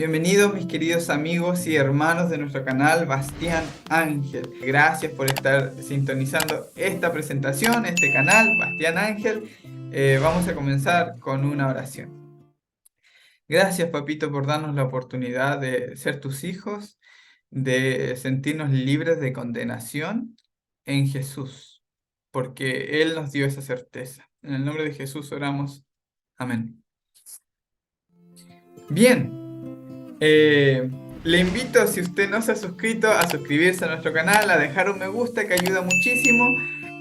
Bienvenidos mis queridos amigos y hermanos de nuestro canal Bastián Ángel. Gracias por estar sintonizando esta presentación, este canal Bastián Ángel. Vamos a comenzar con una oración. Gracias, papito, por darnos la oportunidad de ser tus hijos, de sentirnos libres de condenación en Jesús, porque Él nos dio esa certeza. En el nombre de Jesús oramos. Amén. Bien. Le invito, si usted no se ha suscrito, a suscribirse a nuestro canal, a dejar un me gusta que ayuda muchísimo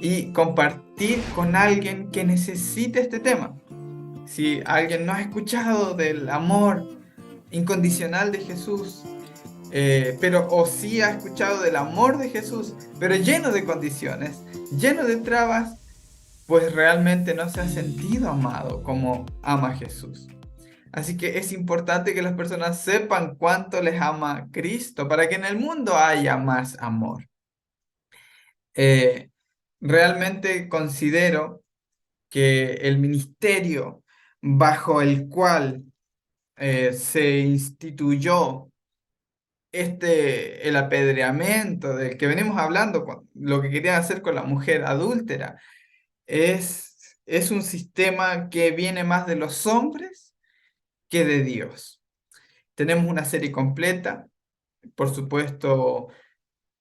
y compartir con alguien que necesite este tema. Si alguien no ha escuchado del amor incondicional de Jesús, o sí ha escuchado del amor de Jesús, pero lleno de condiciones, lleno de trabas, pues realmente no se ha sentido amado como ama Jesús. Así que es importante que las personas sepan cuánto les ama Cristo para que en el mundo haya más amor. Eh, Realmente considero que el ministerio bajo el cual se instituyó el apedreamiento del que venimos hablando, lo que querían hacer con la mujer adúltera, es un sistema que viene más de los hombres que de Dios. Tenemos una serie completa. Por supuesto,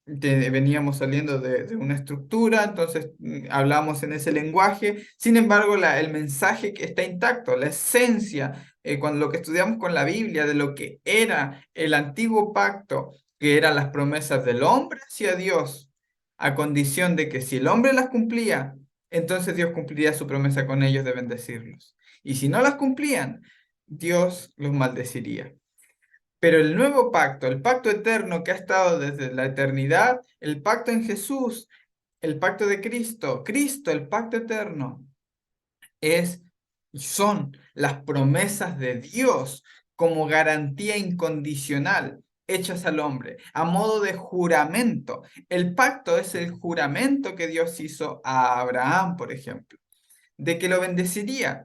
veníamos saliendo de una estructura, entonces hablamos en ese lenguaje. Sin embargo, el mensaje que está intacto, la esencia, cuando lo que estudiamos con la Biblia, de lo que era el antiguo pacto, que eran las promesas del hombre hacia Dios, a condición de que si el hombre las cumplía, entonces Dios cumpliría su promesa con ellos de bendecirlos. Y si no las cumplían, Dios los maldeciría. Pero el nuevo pacto, el pacto eterno que ha estado desde la eternidad, el pacto en Jesús, el pacto de Cristo, Cristo, el pacto eterno, es, son las promesas de Dios como garantía incondicional hechas al hombre, a modo de juramento. El pacto es el juramento que Dios hizo a Abraham, por ejemplo, de que lo bendeciría,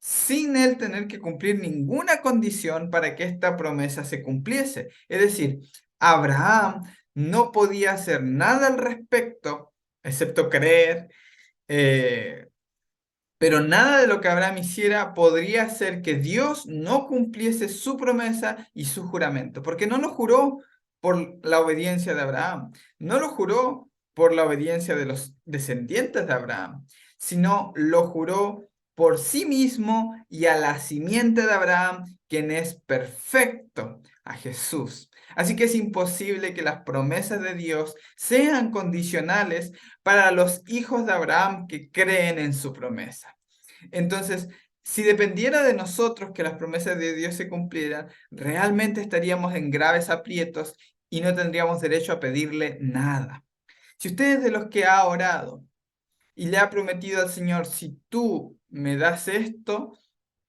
sin él tener que cumplir ninguna condición para que esta promesa se cumpliese. Es decir, Abraham no podía hacer nada al respecto, excepto creer, eh, pero nada de lo que Abraham hiciera podría hacer que Dios no cumpliese su promesa y su juramento, porque no lo juró por la obediencia de Abraham, no lo juró por la obediencia de los descendientes de Abraham, sino lo juró por sí mismo y a la simiente de Abraham, quien es perfecto, a Jesús. Así que es imposible que las promesas de Dios sean condicionales para los hijos de Abraham que creen en su promesa. Entonces, si dependiera de nosotros que las promesas de Dios se cumplieran, realmente estaríamos en graves aprietos y no tendríamos derecho a pedirle nada. Si usted es de los que ha orado y le ha prometido al Señor, si tú me das esto,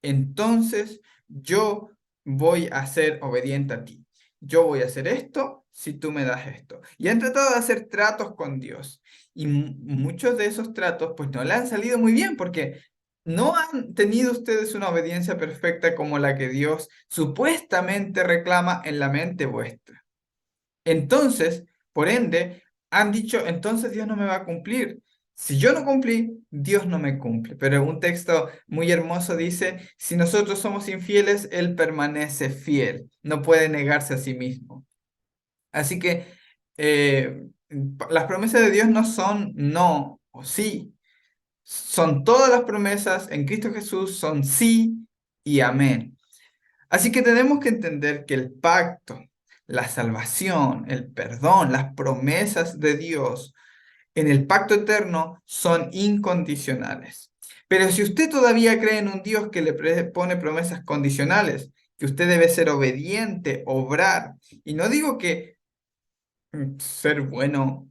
entonces yo voy a ser obediente a ti. Yo voy a hacer esto si tú me das esto. Y han tratado de hacer tratos con Dios. Y muchos de esos tratos pues no le han salido muy bien porque no han tenido ustedes una obediencia perfecta como la que Dios supuestamente reclama en la mente vuestra. Entonces, por ende, han dicho, entonces Dios no me va a cumplir. Si yo no cumplí, Dios no me cumple. Pero un texto muy hermoso dice, si nosotros somos infieles, Él permanece fiel. No puede negarse a sí mismo. Así que las promesas de Dios no son no o sí. Son todas las promesas en Cristo Jesús, son sí y amén. Así que tenemos que entender que el pacto, la salvación, el perdón, las promesas de Dios en el pacto eterno son incondicionales. Pero si usted todavía cree en un Dios que le pone promesas condicionales, que usted debe ser obediente, obrar, y no digo que ser bueno,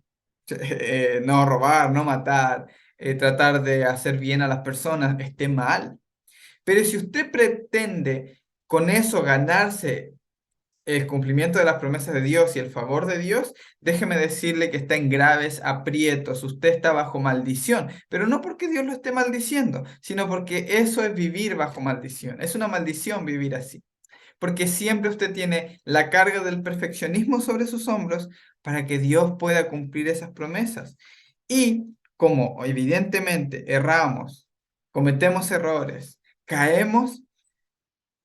no robar, no matar, tratar de hacer bien a las personas esté mal. Pero si usted pretende con eso ganarse el cumplimiento de las promesas de Dios y el favor de Dios, déjeme decirle que está en graves aprietos, usted está bajo maldición, pero no porque Dios lo esté maldiciendo, sino porque eso es vivir bajo maldición, es una maldición vivir así. porque siempre usted tiene la carga del perfeccionismo sobre sus hombros para que Dios pueda cumplir esas promesas. Y como evidentemente erramos, cometemos errores, caemos,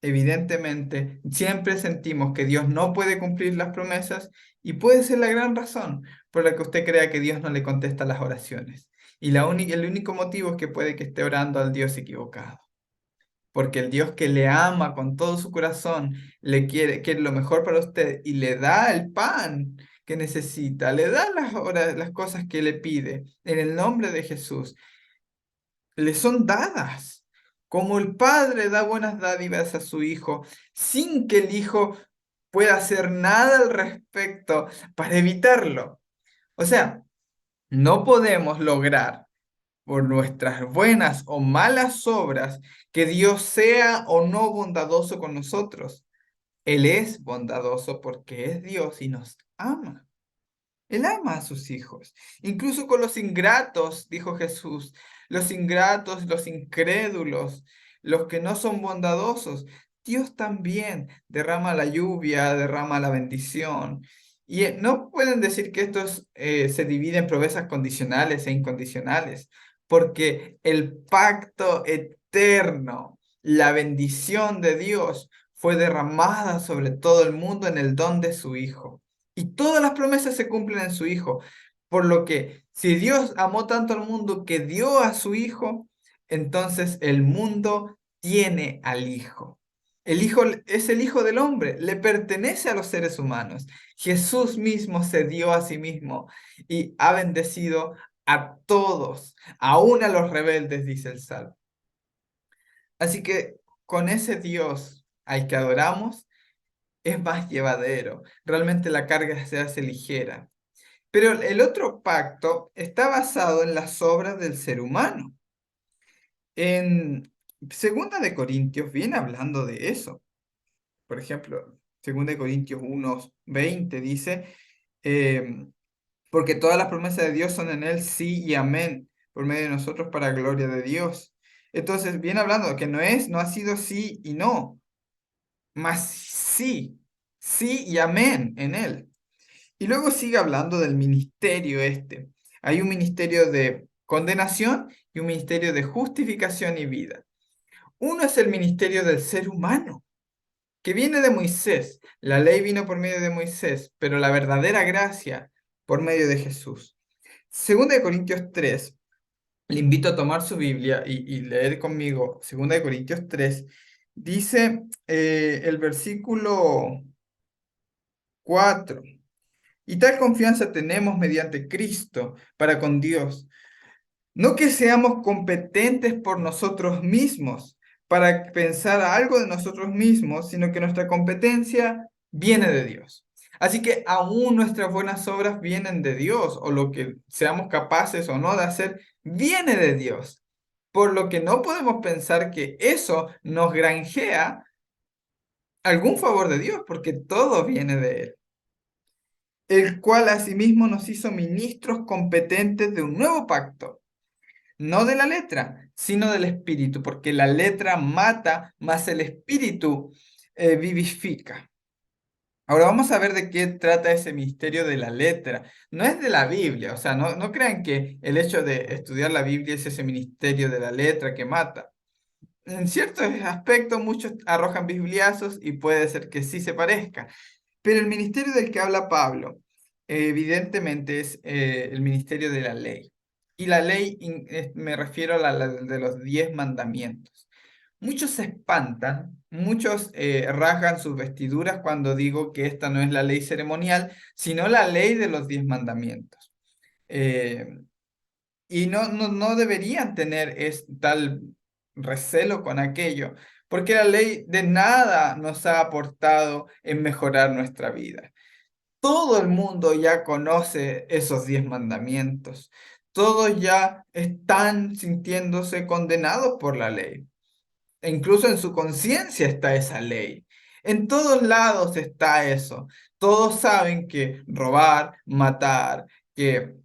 evidentemente siempre sentimos que Dios no puede cumplir las promesas y puede ser la gran razón por la que usted crea que Dios no le contesta las oraciones. Y el único motivo es que puede que esté orando al Dios equivocado. Porque el Dios que le ama con todo su corazón, quiere lo mejor para usted y le da el pan que necesita, le da las cosas que le pide en el nombre de Jesús, le son dadas. Como el Padre da buenas dádivas a su Hijo, sin que el Hijo pueda hacer nada al respecto para evitarlo. O sea, no podemos lograr por nuestras buenas o malas obras que Dios sea o no bondadoso con nosotros. Él es bondadoso porque es Dios y nos ama. Él ama a sus hijos, incluso con los ingratos, dijo Jesús, los ingratos, los incrédulos, los que no son bondadosos. Dios también derrama la lluvia, derrama la bendición. Y no pueden decir que estos se dividen en promesas condicionales e incondicionales, porque el pacto eterno, la bendición de Dios, fue derramada sobre todo el mundo en el don de su Hijo. Y todas las promesas se cumplen en su Hijo. Por lo que si Dios amó tanto al mundo que dio a su Hijo, entonces el mundo tiene al Hijo. El Hijo es el Hijo del hombre, le pertenece a los seres humanos. Jesús mismo se dio a sí mismo y ha bendecido a todos, aún a los rebeldes, dice el Salmo. Así que con ese Dios al que adoramos, es más llevadero, realmente la carga se hace ligera. Pero el otro pacto está basado en las obras del ser humano. En Segunda de Corintios viene hablando de eso. Por ejemplo, Segunda de Corintios 1:20 dice, eh, porque todas las promesas de Dios son en él sí y amén, por medio de nosotros para gloria de Dios. Entonces viene hablando de que no ha sido sí y no, más sí, sí y amén en él. Y luego sigue hablando del ministerio este. Hay un ministerio de condenación y un ministerio de justificación y vida. Uno es el ministerio del ser humano, que viene de Moisés. La ley vino por medio de Moisés, pero la verdadera gracia por medio de Jesús. Segunda de Corintios 3, le invito a tomar su Biblia y leer conmigo. Segunda de Corintios 3, dice el versículo 4. Y tal confianza tenemos mediante Cristo para con Dios. No que seamos competentes por nosotros mismos para pensar algo de nosotros mismos, sino que nuestra competencia viene de Dios. Así que aún nuestras buenas obras vienen de Dios, o lo que seamos capaces o no de hacer, viene de Dios. Por lo que no podemos pensar que eso nos granjea algún favor de Dios, porque todo viene de Él, el cual asimismo nos hizo ministros competentes de un nuevo pacto, no de la letra, sino del espíritu, porque la letra mata, mas el espíritu vivifica. Ahora vamos a ver de qué trata ese misterio de la letra. No es de la Biblia, o sea, no crean que el hecho de estudiar la Biblia es ese ministerio de la letra que mata. En ciertos aspectos muchos arrojan bibliazos y puede ser que sí se parezca. Pero el ministerio del que habla Pablo, evidentemente es el ministerio de la ley. Y la ley, me refiero a la de los 10 mandamientos. Muchos se espantan, muchos rasgan sus vestiduras cuando digo que esta no es la ley ceremonial, sino la ley de los 10 mandamientos. Eh, y no deberían tener tal recelo con aquello, porque la ley de nada nos ha aportado en mejorar nuestra vida. Todo el mundo ya conoce esos 10 mandamientos. Todos ya están sintiéndose condenados por la ley. E incluso en su conciencia está esa ley. En todos lados está eso. Todos saben que robar, matar, que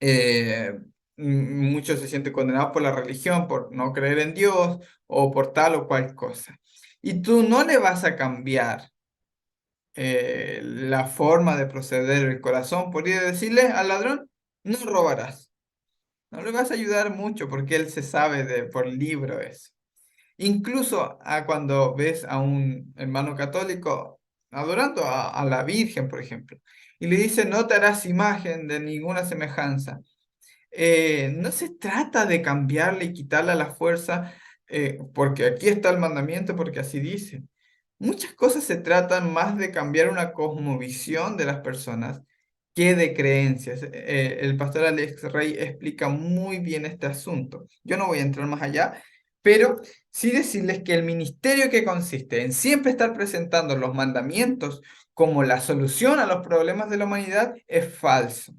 eh, muchos se sienten condenados por la religión, por no creer en Dios o por tal o cual cosa. y tú no le vas a cambiar la forma de proceder el corazón por ir a decirle al ladrón, no robarás. No le vas a ayudar mucho porque él se sabe por libro eso. Incluso cuando ves a un hermano católico adorando a la Virgen, por ejemplo, y le dice, no te harás imagen de ninguna semejanza. No se trata de cambiarle y quitarle la fuerza, porque aquí está el mandamiento, porque así dice. Muchas cosas se tratan más de cambiar una cosmovisión de las personas que de creencias. El pastor Alex Rey explica muy bien este asunto. Yo no voy a entrar más allá, pero sí decirles que el ministerio que consiste en siempre estar presentando los mandamientos como la solución a los problemas de la humanidad es falso.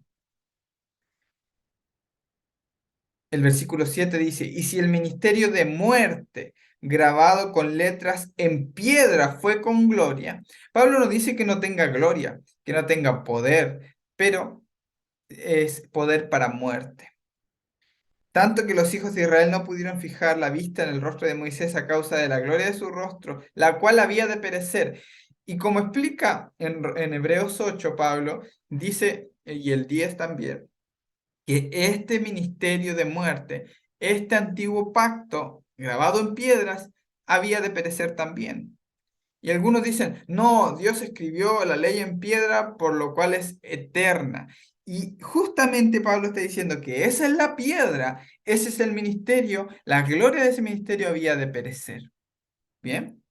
El versículo 7 dice, y si el ministerio de muerte grabado con letras en piedra fue con gloria, Pablo no dice que no tenga gloria, que no tenga poder, pero es poder para muerte. Tanto que los hijos de Israel no pudieron fijar la vista en el rostro de Moisés a causa de la gloria de su rostro, la cual había de perecer. Y como explica en Hebreos 8, Pablo, dice, y el 10 también, que este ministerio de muerte, este antiguo pacto grabado en piedras, había de perecer también. Y algunos dicen, no, Dios escribió la ley en piedra, por lo cual es eterna. Y justamente Pablo está diciendo que esa es la piedra, ese es el ministerio, la gloria de ese ministerio había de perecer. ¿Bien?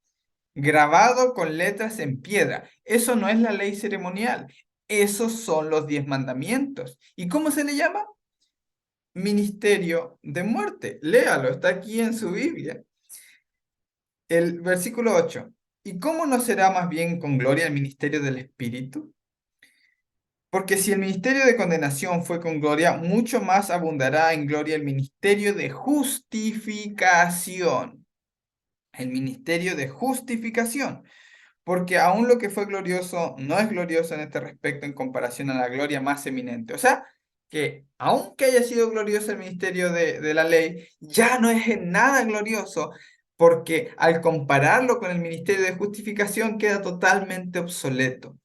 Grabado con letras en piedra. Eso no es la ley ceremonial, esos son los 10 mandamientos. ¿Y cómo se le llama? Ministerio de muerte. Léalo, está aquí en su Biblia. El versículo 8. ¿Y cómo no será más bien con gloria el ministerio del Espíritu? Porque si el ministerio de condenación fue con gloria, mucho más abundará en gloria el ministerio de justificación. El ministerio de justificación. Porque aún lo que fue glorioso no es glorioso en este respecto en comparación a la gloria más eminente. O sea, que aunque haya sido glorioso el ministerio de la ley, ya no es en nada glorioso, porque al compararlo con el ministerio de justificación queda totalmente obsoleto.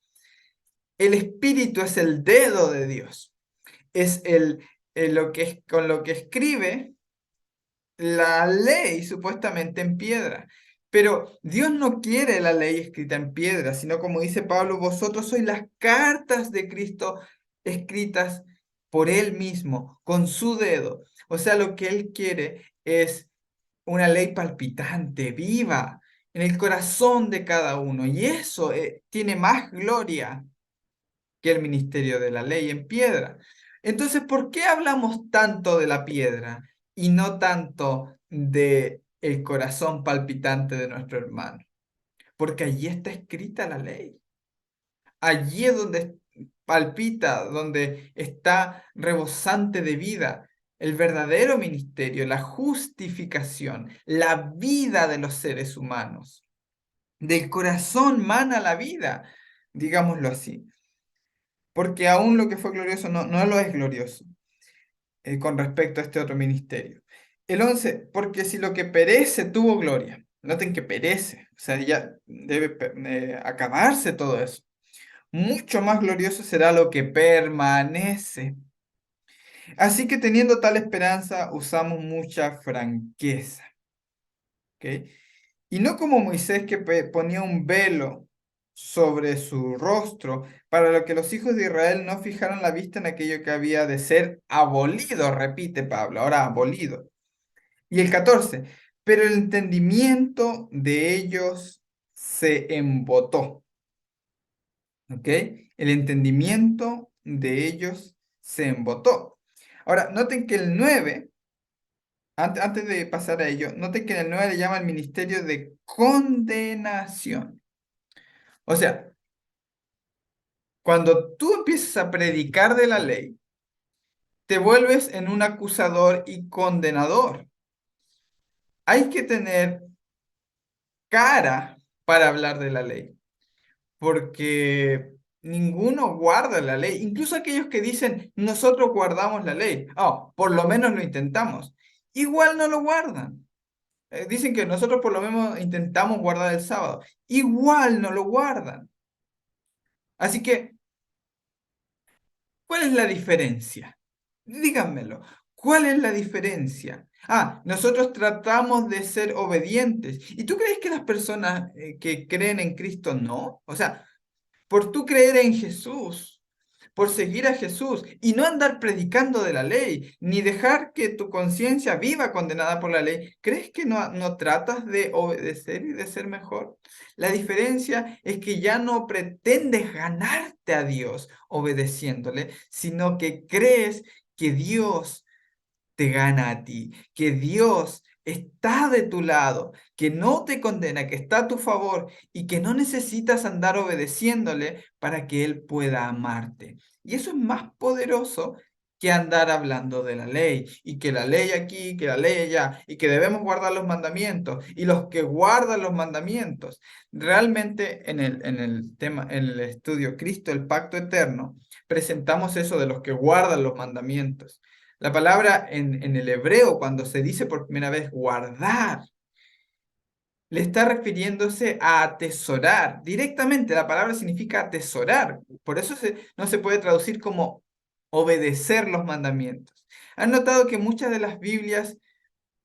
El Espíritu es el dedo de Dios, es lo que es, con lo que escribe la ley supuestamente en piedra. Pero Dios no quiere la ley escrita en piedra, sino como dice Pablo, vosotros sois las cartas de Cristo escritas por Él mismo, con su dedo. O sea, lo que Él quiere es una ley palpitante, viva, en el corazón de cada uno. Y eso tiene más gloria que el ministerio de la ley en piedra. Entonces, ¿por qué hablamos tanto de la piedra y no tanto de el corazón palpitante de nuestro hermano? Porque allí está escrita la ley. Allí es donde palpita, donde está rebosante de vida el verdadero ministerio, la justificación, la vida de los seres humanos. Del corazón mana la vida, digámoslo así. Porque aún lo que fue glorioso no lo es glorioso con respecto a este otro ministerio. El 11, porque si lo que perece tuvo gloria, noten que perece, o sea, ya debe acabarse todo eso. Mucho más glorioso será lo que permanece. Así que teniendo tal esperanza, usamos mucha franqueza. ¿Ok? Y no como Moisés que ponía un velo sobre su rostro, para que los hijos de Israel no fijaran la vista en aquello que había de ser abolido, repite Pablo, ahora abolido. Y el 14, pero el entendimiento de ellos se embotó. ¿Ok? El entendimiento de ellos se embotó. Ahora, noten que el 9 antes de pasar a ello, noten que en el 9 le llama el ministerio de condenación. O sea, cuando tú empiezas a predicar de la ley, te vuelves en un acusador y condenador. Hay que tener cara para hablar de la ley, porque ninguno guarda la ley. Incluso aquellos que dicen, nosotros guardamos la ley. Oh, por lo menos lo intentamos. Igual no lo guardan. Dicen que nosotros por lo menos intentamos guardar el sábado. Igual no lo guardan. Así que, ¿cuál es la diferencia? Díganmelo. ¿Cuál es la diferencia? Nosotros tratamos de ser obedientes. ¿Y tú crees que las personas que creen en Cristo no? O sea, por tú creer en Jesús, por seguir a Jesús y no andar predicando de la ley, ni dejar que tu conciencia viva condenada por la ley, ¿crees que no tratas de obedecer y de ser mejor? La diferencia es que ya no pretendes ganarte a Dios obedeciéndole, sino que crees que Dios te gana a ti, que Dios está de tu lado, que no te condena, que está a tu favor y que no necesitas andar obedeciéndole para que Él pueda amarte. Y eso es más poderoso que andar hablando de la ley y que la ley aquí, que la ley allá y que debemos guardar los mandamientos y los que guardan los mandamientos. Realmente en el tema, en el estudio Cristo, el pacto eterno, presentamos eso de los que guardan los mandamientos. La palabra en el hebreo, cuando se dice por primera vez guardar, le está refiriéndose a atesorar. Directamente la palabra significa atesorar. Por eso no se puede traducir como obedecer los mandamientos. ¿Han notado que muchas de las Biblias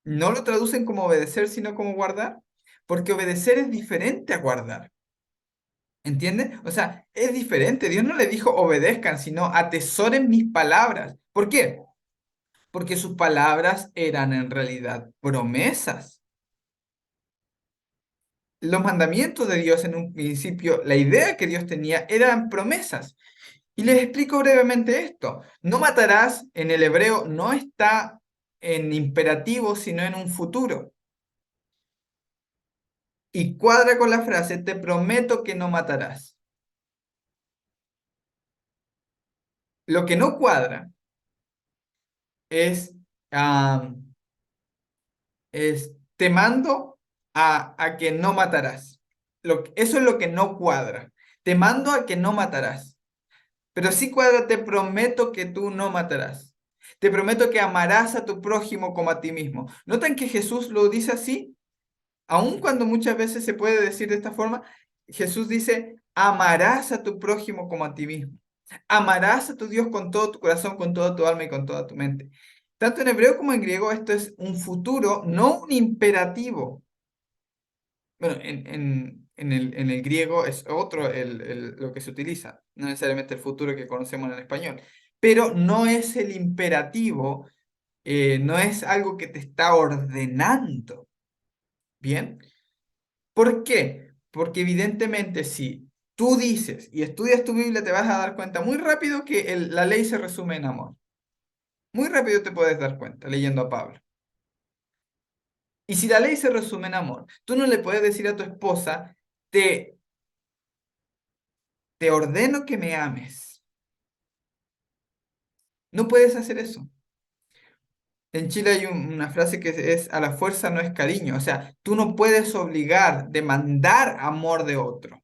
no lo traducen como obedecer, sino como guardar? Porque obedecer es diferente a guardar. ¿Entienden? O sea, es diferente. Dios no le dijo obedezcan, sino atesoren mis palabras. ¿Por qué? Porque sus palabras eran en realidad promesas. Los mandamientos de Dios en un principio, la idea que Dios tenía eran promesas. Y les explico brevemente esto. No matarás en el hebreo no está en imperativo, sino en un futuro. Y cuadra con la frase, te prometo que no matarás. Lo que no cuadra es, ah, te mando a que no matarás. Eso es lo que no cuadra. Te mando a que no matarás. Pero sí cuadra, te prometo que tú no matarás. Te prometo que amarás a tu prójimo como a ti mismo. ¿Notan que Jesús lo dice así? Aun cuando muchas veces se puede decir de esta forma, Jesús dice, amarás a tu prójimo como a ti mismo. Amarás a tu Dios con todo tu corazón, con toda tu alma y con toda tu mente. Tanto en hebreo como en griego esto es un futuro, no un imperativo. Bueno, en el griego es otro lo que se utiliza, no necesariamente el futuro que conocemos en el español, pero no es el imperativo, no es algo que te está ordenando, ¿bien? ¿Por qué? Porque evidentemente si tú dices y estudias tu Biblia te vas a dar cuenta muy rápido que la ley se resume en amor. Muy rápido te puedes dar cuenta leyendo a Pablo. Y si la ley se resume en amor, tú no le puedes decir a tu esposa, te, te ordeno que me ames. No puedes hacer eso. En Chile hay una frase que es a la fuerza no es cariño. O sea, tú no puedes obligar, demandar amor de otro.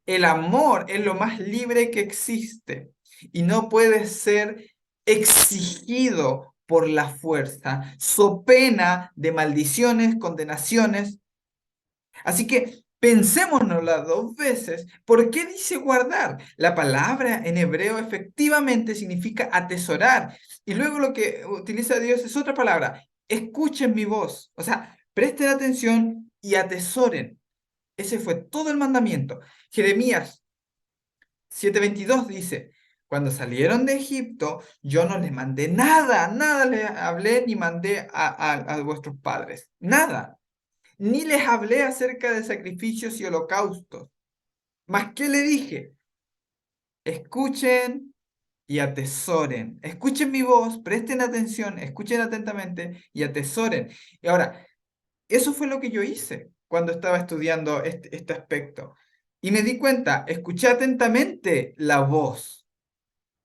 El amor es lo más libre que existe y no puede ser exigido por la fuerza, so pena de maldiciones, condenaciones. Así que pensémonosla dos veces. ¿Por qué dice guardar? La palabra en hebreo efectivamente significa atesorar. Y luego lo que utiliza Dios es otra palabra. Escuchen mi voz. O sea, presten atención y atesoren. Ese fue todo el mandamiento. Jeremías 7:22 dice, cuando salieron de Egipto, yo no les mandé nada, nada les hablé ni mandé a vuestros padres. Nada. Ni les hablé acerca de sacrificios y holocaustos. Mas, ¿qué le dije? Escuchen y atesoren. Escuchen mi voz, presten atención, escuchen atentamente y atesoren. Y ahora, eso fue lo que yo hice cuando estaba estudiando este aspecto. Y me di cuenta, escuché atentamente la voz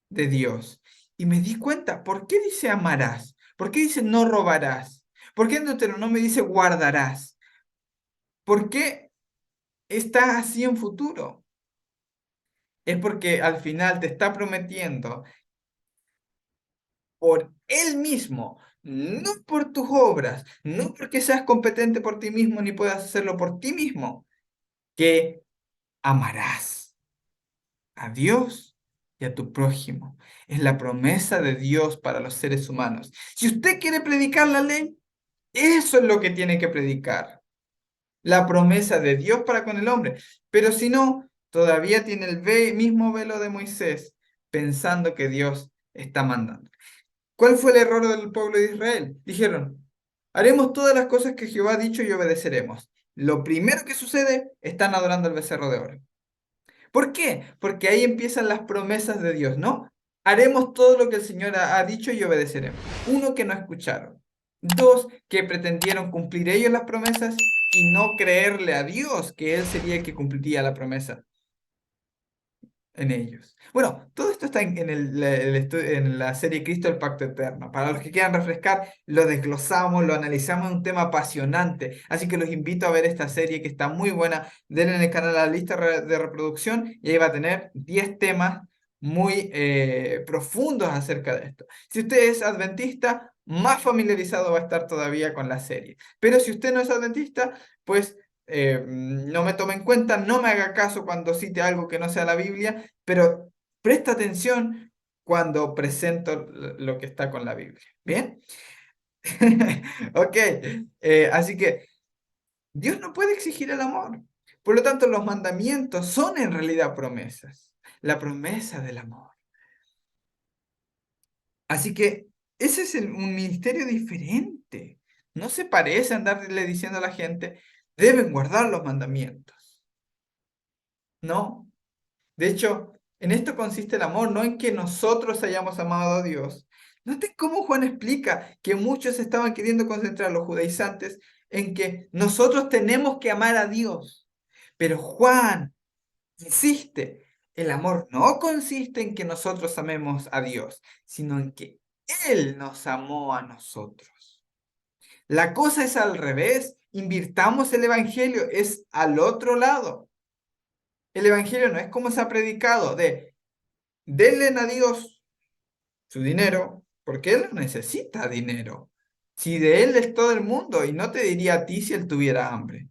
de Dios. Y me di cuenta, ¿por qué dice amarás? ¿Por qué dice no robarás? ¿Por qué en Deuteronomio dice guardarás? ¿Por qué está así en futuro? Es porque al final te está prometiendo por Él mismo, no por tus obras, no porque seas competente por ti mismo ni puedas hacerlo por ti mismo, que amarás a Dios y a tu prójimo. Es la promesa de Dios para los seres humanos. Si usted quiere predicar la ley, eso es lo que tiene que predicar. La promesa de Dios para con el hombre. Pero si no, todavía tiene el mismo velo de Moisés, pensando que Dios está mandando. ¿Cuál fue el error del pueblo de Israel? Dijeron, haremos todas las cosas que Jehová ha dicho y obedeceremos. Lo primero que sucede, están adorando al becerro de oro. ¿Por qué? Porque ahí empiezan las promesas de Dios, ¿no? Haremos todo lo que el Señor ha dicho y obedeceremos. Uno, que no escucharon. Dos, que pretendieron cumplir ellos las promesas y no creerle a Dios que Él sería el que cumpliría la promesa en ellos. Bueno, todo esto está en la serie Cristo, el Pacto Eterno. Para los que quieran refrescar, lo desglosamos, lo analizamos, es un tema apasionante. Así que los invito a ver esta serie que está muy buena. Denle en el canal a la lista de reproducción y ahí va a tener 10 temas muy profundos acerca de esto. Si usted es adventista, más familiarizado va a estar todavía con la serie. Pero si usted no es adventista, pues no me tome en cuenta, no me haga caso cuando cite algo que no sea la Biblia, pero presta atención cuando presento lo que está con la Biblia. ¿Bien? Ok, así que Dios no puede exigir el amor. Por lo tanto, los mandamientos son en realidad promesas, la promesa del amor. Así que ese es un ministerio diferente. No se parece a andarle diciendo a la gente, deben guardar los mandamientos. No. De hecho, en esto consiste el amor, no en que nosotros hayamos amado a Dios. Noten cómo Juan explica que muchos estaban queriendo concentrar, los judaizantes, en que nosotros tenemos que amar a Dios. Pero Juan insiste, el amor no consiste en que nosotros amemos a Dios, sino en que Él nos amó a nosotros. La cosa es al revés. Invirtamos el Evangelio, es al otro lado. El Evangelio no es como se ha predicado, de denle a Dios su dinero, porque Él no necesita dinero. Si de Él es todo el mundo, y no te diría a ti si Él tuviera hambre.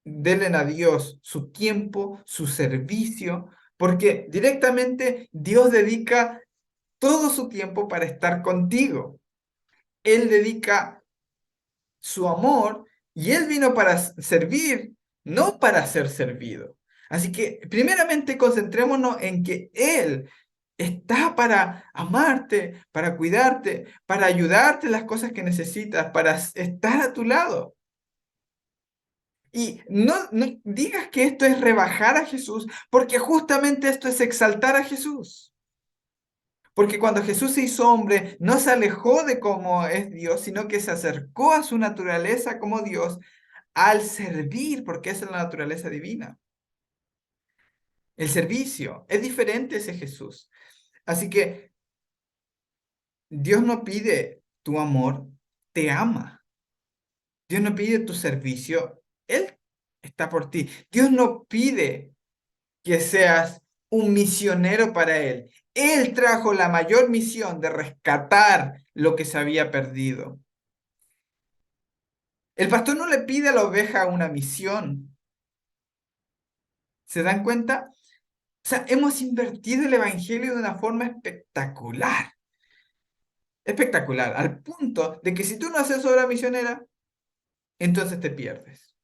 Denle a Dios su tiempo, su servicio, porque directamente Dios dedica todo su tiempo para estar contigo. Él dedica su amor y Él vino para servir, no para ser servido. Así que primeramente concentrémonos en que Él está para amarte, para cuidarte, para ayudarte en las cosas que necesitas, para estar a tu lado. Y no digas que esto es rebajar a Jesús, porque justamente esto es exaltar a Jesús. Porque cuando Jesús se hizo hombre, no se alejó de cómo es Dios, sino que se acercó a su naturaleza como Dios al servir, porque esa es la naturaleza divina. El servicio es diferente ese Jesús. Así que Dios no pide tu amor, te ama. Dios no pide tu servicio, Él está por ti. Dios no pide que seas un misionero para Él. Él trajo la mayor misión de rescatar lo que se había perdido. El pastor no le pide a la oveja una misión. ¿Se dan cuenta? O sea, hemos invertido el evangelio de una forma espectacular. Espectacular, al punto de que si tú no haces obra misionera, entonces te pierdes.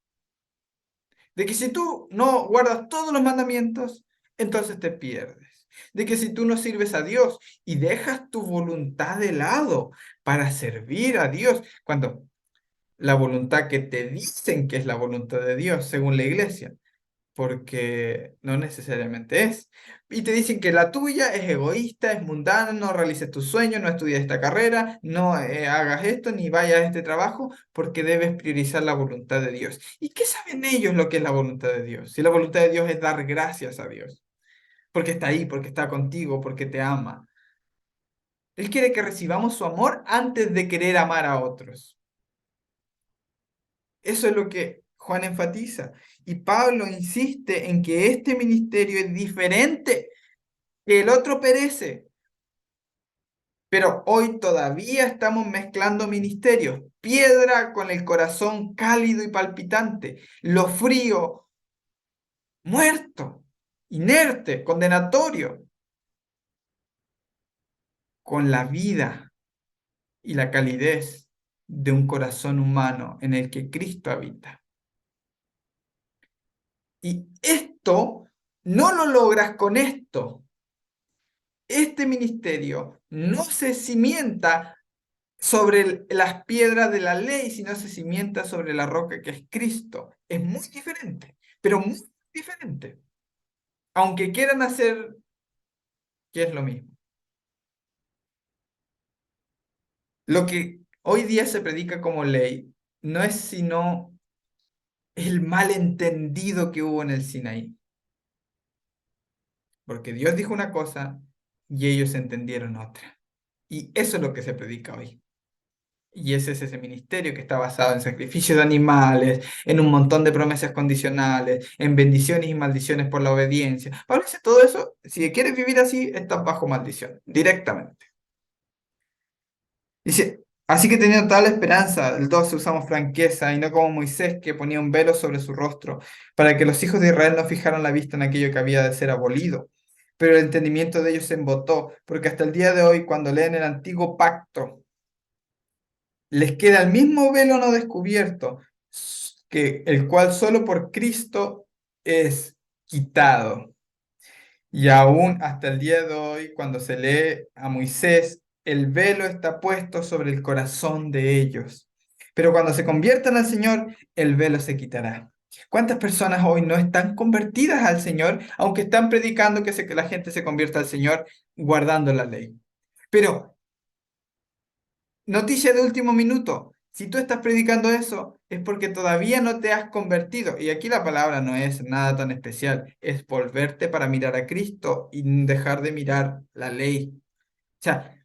De que si tú no guardas todos los mandamientos, entonces te pierdes. De que si tú no sirves a Dios y dejas tu voluntad de lado para servir a Dios, cuando la voluntad que te dicen que es la voluntad de Dios, según la iglesia, porque no necesariamente es. Y te dicen que la tuya es egoísta, es mundana, no realices tus sueños, no estudies esta carrera, no hagas esto, ni vayas a este trabajo, porque debes priorizar la voluntad de Dios. ¿Y qué saben ellos lo que es la voluntad de Dios? Si la voluntad de Dios es dar gracias a Dios, porque está ahí, porque está contigo, porque te ama. Él quiere que recibamos su amor antes de querer amar a otros. Eso es lo que Juan enfatiza. Y Pablo insiste en que este ministerio es diferente, que el otro perece. Pero hoy todavía estamos mezclando ministerios. Piedra con el corazón cálido y palpitante. Lo frío, muerto, inerte, condenatorio. Con la vida y la calidez de un corazón humano en el que Cristo habita. Y esto no lo logras con esto. Este ministerio no se cimienta sobre las piedras de la ley, sino se cimienta sobre la roca que es Cristo. Es muy diferente, pero muy diferente. Aunque quieran hacer que es lo mismo. Lo que hoy día se predica como ley no es sino el malentendido que hubo en el Sinaí. Porque Dios dijo una cosa y ellos entendieron otra. Y eso es lo que se predica hoy. Y ese es ese ministerio que está basado en sacrificios de animales, en un montón de promesas condicionales, en bendiciones y maldiciones por la obediencia. Pablo dice todo eso, si quieres vivir así, estás bajo maldición, directamente. Dice, así que teniendo tal esperanza, el 12 usamos franqueza y no como Moisés que ponía un velo sobre su rostro, para que los hijos de Israel no fijaran la vista en aquello que había de ser abolido. Pero el entendimiento de ellos se embotó, porque hasta el día de hoy, cuando leen el antiguo pacto, les queda el mismo velo no descubierto, que el cual solo por Cristo es quitado. Y aún hasta el día de hoy, cuando se lee a Moisés, el velo está puesto sobre el corazón de ellos. Pero cuando se conviertan al Señor, el velo se quitará. ¿Cuántas personas hoy no están convertidas al Señor, aunque están predicando que la gente se convierta al Señor guardando la ley? Pero noticia de último minuto. Si tú estás predicando eso, es porque todavía no te has convertido. Y aquí la palabra no es nada tan especial. Es volverte para mirar a Cristo y dejar de mirar la ley. O sea,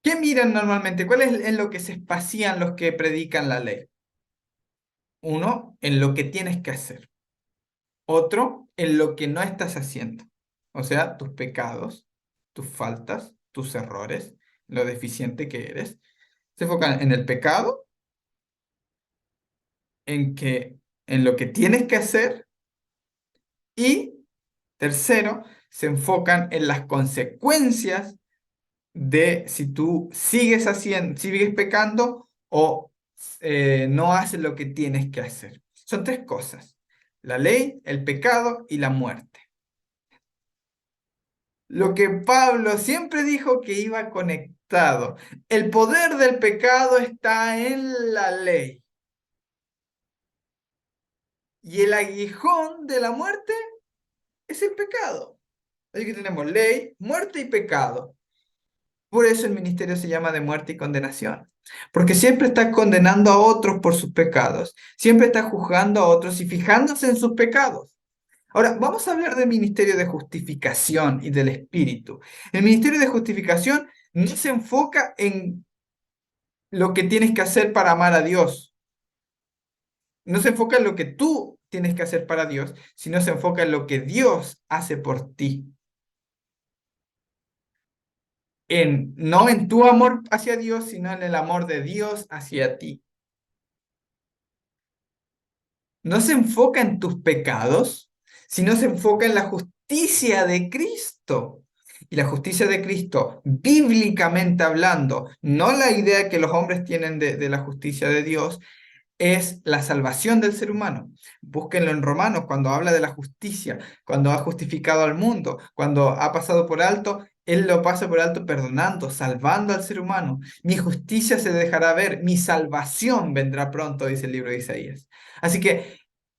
¿qué miran normalmente? ¿Cuál es en lo que se espacían los que predican la ley? Uno, en lo que tienes que hacer. Otro, en lo que no estás haciendo. O sea, tus pecados, tus faltas, tus errores, lo deficiente que eres. Se enfocan en el pecado, en lo que tienes que hacer, y tercero, se enfocan en las consecuencias de si tú sigues haciendo, sigues pecando o no haces lo que tienes que hacer. Son tres cosas: la ley, el pecado y la muerte. Lo que Pablo siempre dijo que iba conectado. El poder del pecado está en la ley. Y el aguijón de la muerte es el pecado. Así que tenemos ley, muerte y pecado. Por eso el ministerio se llama de muerte y condenación. Porque siempre está condenando a otros por sus pecados. Siempre está juzgando a otros y fijándose en sus pecados. Ahora, vamos a hablar del ministerio de justificación y del Espíritu. El ministerio de justificación no se enfoca en lo que tienes que hacer para amar a Dios. No se enfoca en lo que tú tienes que hacer para Dios, sino se enfoca en lo que Dios hace por ti. No en tu amor hacia Dios, sino en el amor de Dios hacia ti. No se enfoca en tus pecados, sino se enfoca en la justicia de Cristo. Y la justicia de Cristo, bíblicamente hablando, no la idea que los hombres tienen de la justicia de Dios, es la salvación del ser humano. Búsquenlo en Romanos cuando habla de la justicia, cuando ha justificado al mundo, cuando ha pasado por alto, Él lo pasa por alto perdonando, salvando al ser humano. Mi justicia se dejará ver, mi salvación vendrá pronto, dice el libro de Isaías. Así que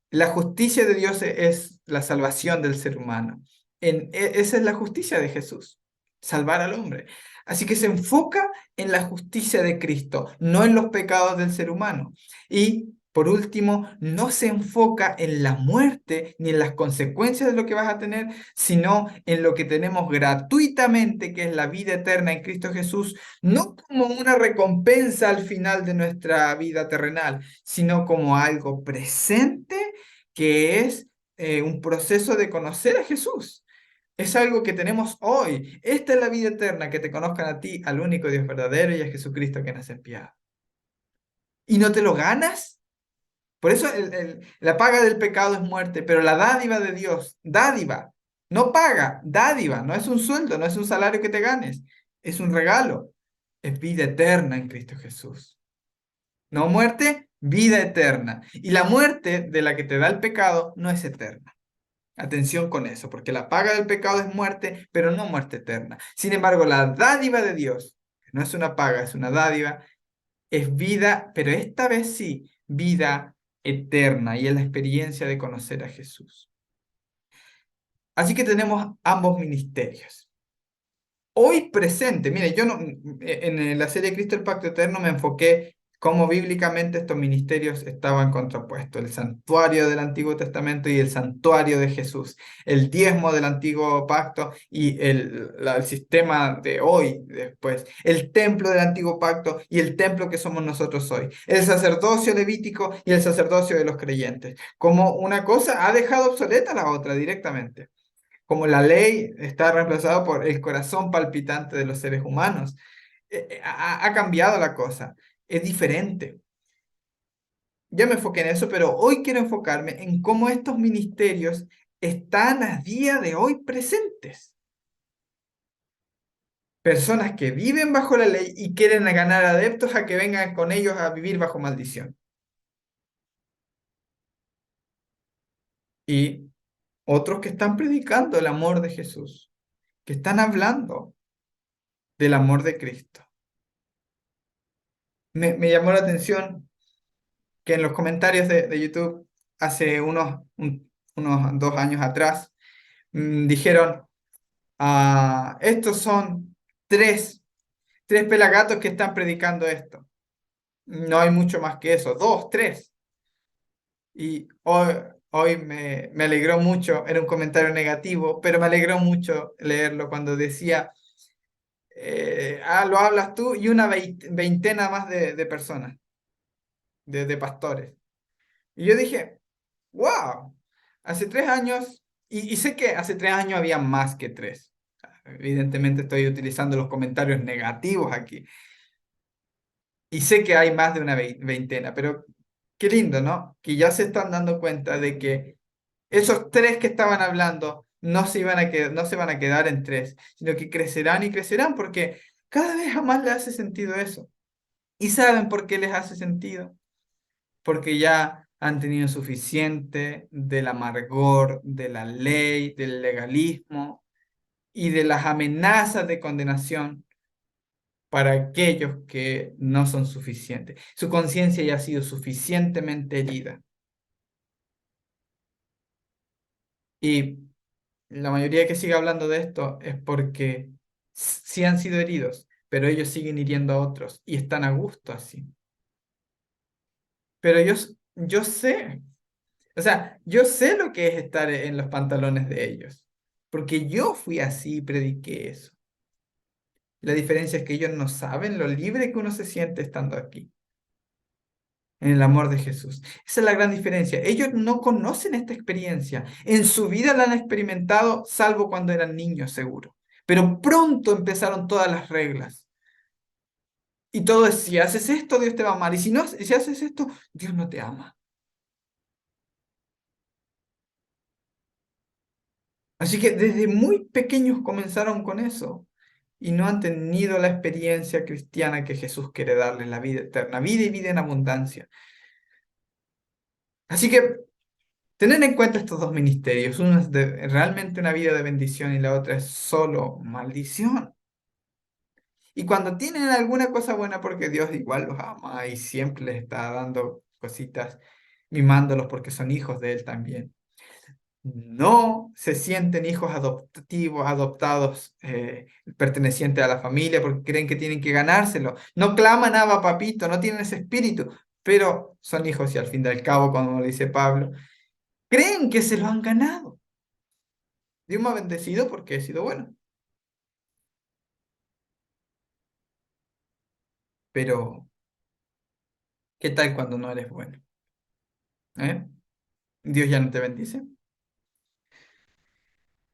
la justicia de Dios es la salvación del ser humano. Esa es la justicia de Jesús, salvar al hombre. Así que se enfoca en la justicia de Cristo, no en los pecados del ser humano. Y por último, no se enfoca en la muerte ni en las consecuencias de lo que vas a tener, sino en lo que tenemos gratuitamente, que es la vida eterna en Cristo Jesús, no como una recompensa al final de nuestra vida terrenal, sino como algo presente que es un proceso de conocer a Jesús. Es algo que tenemos hoy. Esta es la vida eterna, que te conozcan a ti, al único Dios verdadero y a Jesucristo que nos enviado. ¿Y no te lo ganas? Por eso la paga del pecado es muerte, pero la dádiva de Dios, dádiva, no paga, dádiva, no es un sueldo, no es un salario que te ganes, es un regalo, es vida eterna en Cristo Jesús. No muerte, vida eterna. Y la muerte de la que te da el pecado no es eterna. Atención con eso, porque la paga del pecado es muerte, pero no muerte eterna. Sin embargo, la dádiva de Dios, que no es una paga, es una dádiva, es vida, pero esta vez sí, vida eterna y es la experiencia de conocer a Jesús. Así que tenemos ambos ministerios. Hoy presente, mire, yo no, en la serie Cristo el Pacto Eterno me enfoqué cómo bíblicamente estos ministerios estaban contrapuestos, el santuario del Antiguo Testamento y el santuario de Jesús, el diezmo del Antiguo Pacto y el sistema de hoy después, el templo del Antiguo Pacto y el templo que somos nosotros hoy, el sacerdocio levítico y el sacerdocio de los creyentes, como una cosa ha dejado obsoleta la otra directamente, como la ley está reemplazada por el corazón palpitante de los seres humanos. Ha cambiado la cosa, es diferente. Ya me enfoqué en eso, pero hoy quiero enfocarme en cómo estos ministerios están a día de hoy presentes. Personas que viven bajo la ley y quieren ganar adeptos a que vengan con ellos a vivir bajo maldición. Y otros que están predicando el amor de Jesús, que están hablando del amor de Cristo. Me llamó la atención que en los comentarios de YouTube hace unos 2 años atrás dijeron, estos son tres pelagatos que están predicando esto. No hay mucho más que eso, dos, tres. Y hoy me alegró mucho, era un comentario negativo, pero me alegró mucho leerlo cuando decía, lo hablas tú y una veintena más de personas, de pastores. Y yo dije, wow, hace 3 años, y sé que hace 3 años había más que tres. Evidentemente estoy utilizando los comentarios negativos aquí. Y sé que hay más de una veintena, pero qué lindo, ¿no? Que ya se están dando cuenta de que esos tres que estaban hablando no se van a quedar en tres, sino que crecerán y crecerán porque cada vez a más les hace sentido eso. ¿Y saben por qué les hace sentido? Porque ya han tenido suficiente del amargor, de la ley, del legalismo y de las amenazas de condenación para aquellos que no son suficientes. Su conciencia ya ha sido suficientemente herida. Y la mayoría que sigue hablando de esto es porque sí han sido heridos, pero ellos siguen hiriendo a otros y están a gusto así. Pero yo sé. O sea, yo sé lo que es estar en los pantalones de ellos, porque yo fui así y prediqué eso. La diferencia es que ellos no saben lo libre que uno se siente estando aquí, en el amor de Jesús. Esa es la gran diferencia. Ellos no conocen esta experiencia. En su vida la han experimentado, salvo cuando eran niños, seguro. Pero pronto empezaron todas las reglas. Y todo es, si haces esto, Dios te va a amar. Y si no, si haces esto, Dios no te ama. Así que desde muy pequeños comenzaron con eso y no han tenido la experiencia cristiana que Jesús quiere darles, la vida eterna, vida y vida en abundancia. Así que tener en cuenta estos dos ministerios, uno es realmente una vida de bendición y la otra es solo maldición. Y cuando tienen alguna cosa buena, porque Dios igual los ama y siempre les está dando cositas, mimándolos porque son hijos de Él también. No se sienten hijos adoptivos, adoptados, pertenecientes a la familia, porque creen que tienen que ganárselo. No claman Abba, papito, no tienen ese espíritu, pero son hijos y al fin y al cabo, como lo dice Pablo, creen que se lo han ganado. Dios me ha bendecido porque he sido bueno, pero ¿qué tal cuando no eres bueno? ¿Eh? Dios ya no te bendice.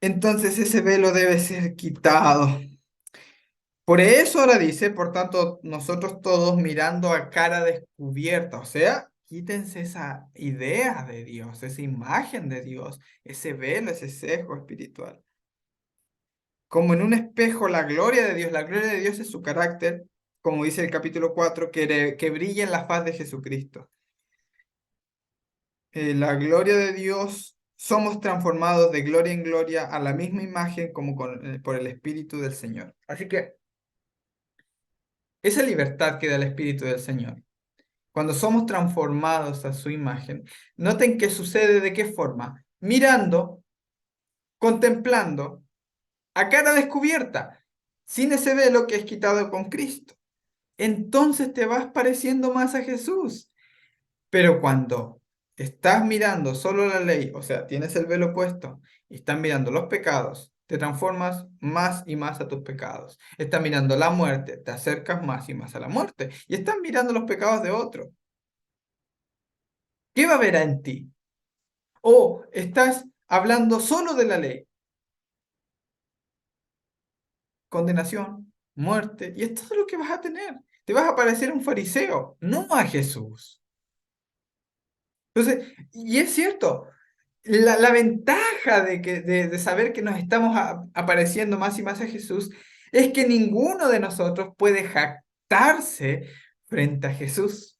entonces ese velo debe ser quitado. Por eso ahora dice, por tanto, nosotros todos mirando a cara descubierta, o sea, quítense esa idea de Dios, esa imagen de Dios, ese velo, ese sesgo espiritual. Como en un espejo, la gloria de Dios es su carácter, como dice el capítulo 4 que brilla en la faz de Jesucristo. La gloria de Dios, somos transformados de gloria en gloria a la misma imagen como por el Espíritu del Señor. Así que esa libertad que da el Espíritu del Señor, cuando somos transformados a su imagen, noten que sucede de qué forma, mirando, contemplando, a cara descubierta, sin ese velo que es quitado con Cristo. Entonces te vas pareciendo más a Jesús. Pero cuando estás mirando solo la ley, o sea, tienes el velo puesto y estás mirando los pecados, te transformas más y más a tus pecados. Estás mirando la muerte, te acercas más y más a la muerte. Y estás mirando los pecados de otro. ¿Qué va a haber en ti? O estás hablando solo de la ley, condenación, muerte, y esto es lo que vas a tener. Te vas a parecer un fariseo, no a Jesús. Entonces, y es cierto, la ventaja de saber que nos estamos apareciendo más y más a Jesús es que ninguno de nosotros puede jactarse frente a Jesús.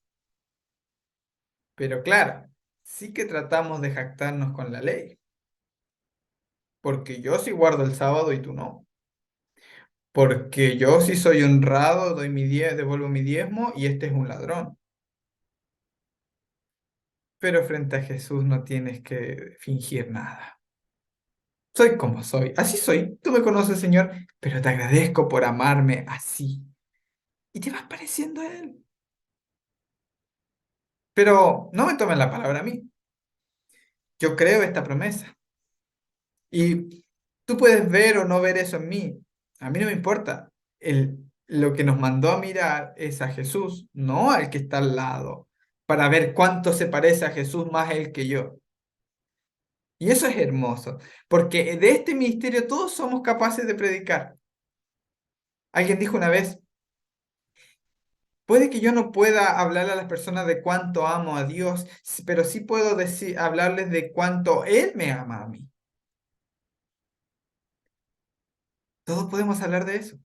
Pero claro, sí que tratamos de jactarnos con la ley, porque yo sí guardo el sábado y tú no. Porque yo sí soy honrado, doy devuelvo mi diezmo y este es un ladrón. Pero frente a Jesús no tienes que fingir nada. Soy como soy, así soy. Tú me conoces, Señor, pero te agradezco por amarme así. Y te vas pareciendo a Él. Pero no me tomen la palabra a mí. Yo creo esta promesa. Y tú puedes ver o no ver eso en mí. A mí no me importa. Lo que nos mandó a mirar es a Jesús, no al que está al lado, para ver cuánto se parece a Jesús más Él que yo. Y eso es hermoso, porque de este ministerio todos somos capaces de predicar. Alguien dijo una vez, puede que yo no pueda hablarle a las personas de cuánto amo a Dios, pero sí puedo decir, hablarles de cuánto Él me ama a mí. Todos podemos hablar de eso.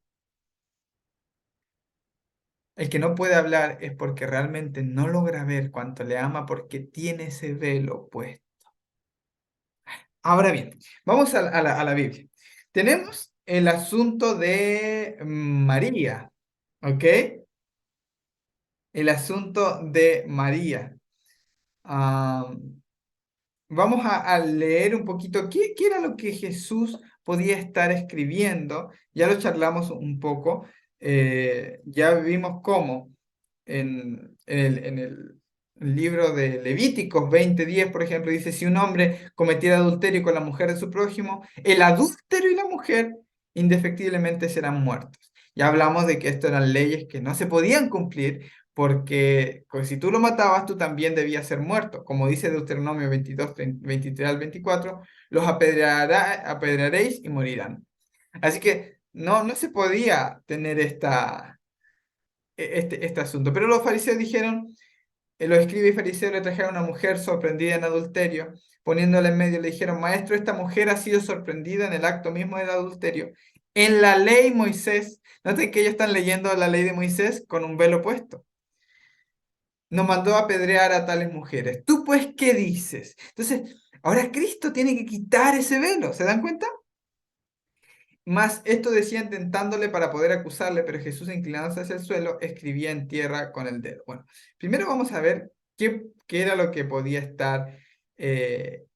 El que no puede hablar es porque realmente no logra ver cuánto le ama porque tiene ese velo puesto. Ahora bien, vamos a la Biblia. Tenemos el asunto de María, ¿ok? El asunto de María. Ah, vamos a leer un poquito qué era lo que Jesús podía estar escribiendo. Ya lo charlamos un poco. Ya vimos cómo en el libro de Levíticos 20:10, por ejemplo, dice, si un hombre cometiera adulterio con la mujer de su prójimo, el adúltero y la mujer indefectiblemente serán muertos. Ya hablamos de que esto eran leyes que no se podían cumplir porque pues, si tú lo matabas, tú también debías ser muerto. Como dice Deuteronomio 22, 23 al 24, los apedrearéis y morirán. Así que no se podía tener este asunto. Pero los fariseos dijeron, los escribas y fariseos le trajeron a una mujer sorprendida en adulterio, poniéndola en medio, le dijeron, maestro, esta mujer ha sido sorprendida en el acto mismo del adulterio. En la ley Moisés, noten que ellos están leyendo la ley de Moisés con un velo puesto. Nos mandó a apedrear a tales mujeres. ¿Tú pues qué dices? Entonces, ahora Cristo tiene que quitar ese velo, ¿se dan cuenta? Más esto decían tentándole para poder acusarle, pero Jesús, inclinándose hacia el suelo, escribía en tierra con el dedo. Bueno, primero vamos a ver qué era lo que podía estar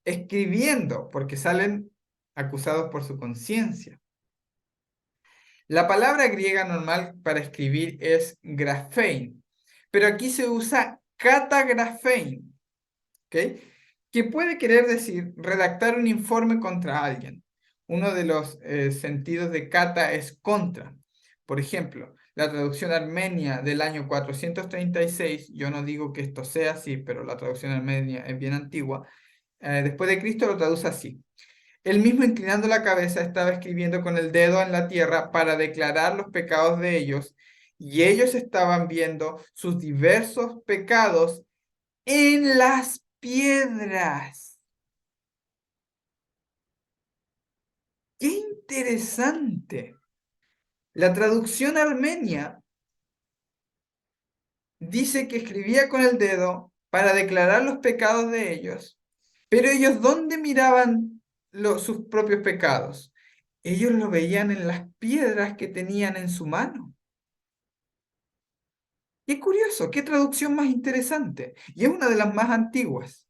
escribiendo, porque salen acusados por su conciencia. La palabra griega normal para escribir es graphein, pero aquí se usa catagraphein, ¿ok? Que puede querer decir redactar un informe contra alguien. Uno de los sentidos de cata es contra. Por ejemplo, la traducción armenia del año 436, yo no digo que esto sea así, pero la traducción armenia es bien antigua, después de Cristo lo traduce así. Él mismo inclinando la cabeza estaba escribiendo con el dedo en la tierra para declarar los pecados de ellos, y ellos estaban viendo sus diversos pecados en las piedras. ¡Qué interesante! La traducción armenia dice que escribía con el dedo para declarar los pecados de ellos, pero ellos ¿dónde miraban sus propios pecados? Ellos lo veían en las piedras que tenían en su mano. Qué curioso, qué traducción más interesante. Y es una de las más antiguas.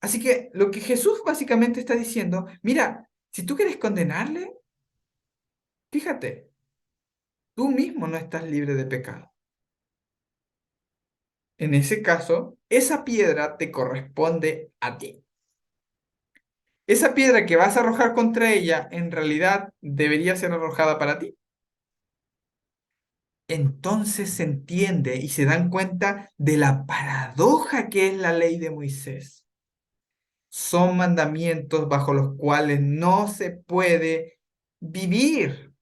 Así que lo que Jesús básicamente está diciendo, mira, si tú quieres condenarle, fíjate, tú mismo no estás libre de pecado. En ese caso, esa piedra te corresponde a ti. Esa piedra que vas a arrojar contra ella, en realidad debería ser arrojada para ti. Entonces se entiende y se dan cuenta de la paradoja que es la ley de Moisés. Son mandamientos bajo los cuales no se puede vivir.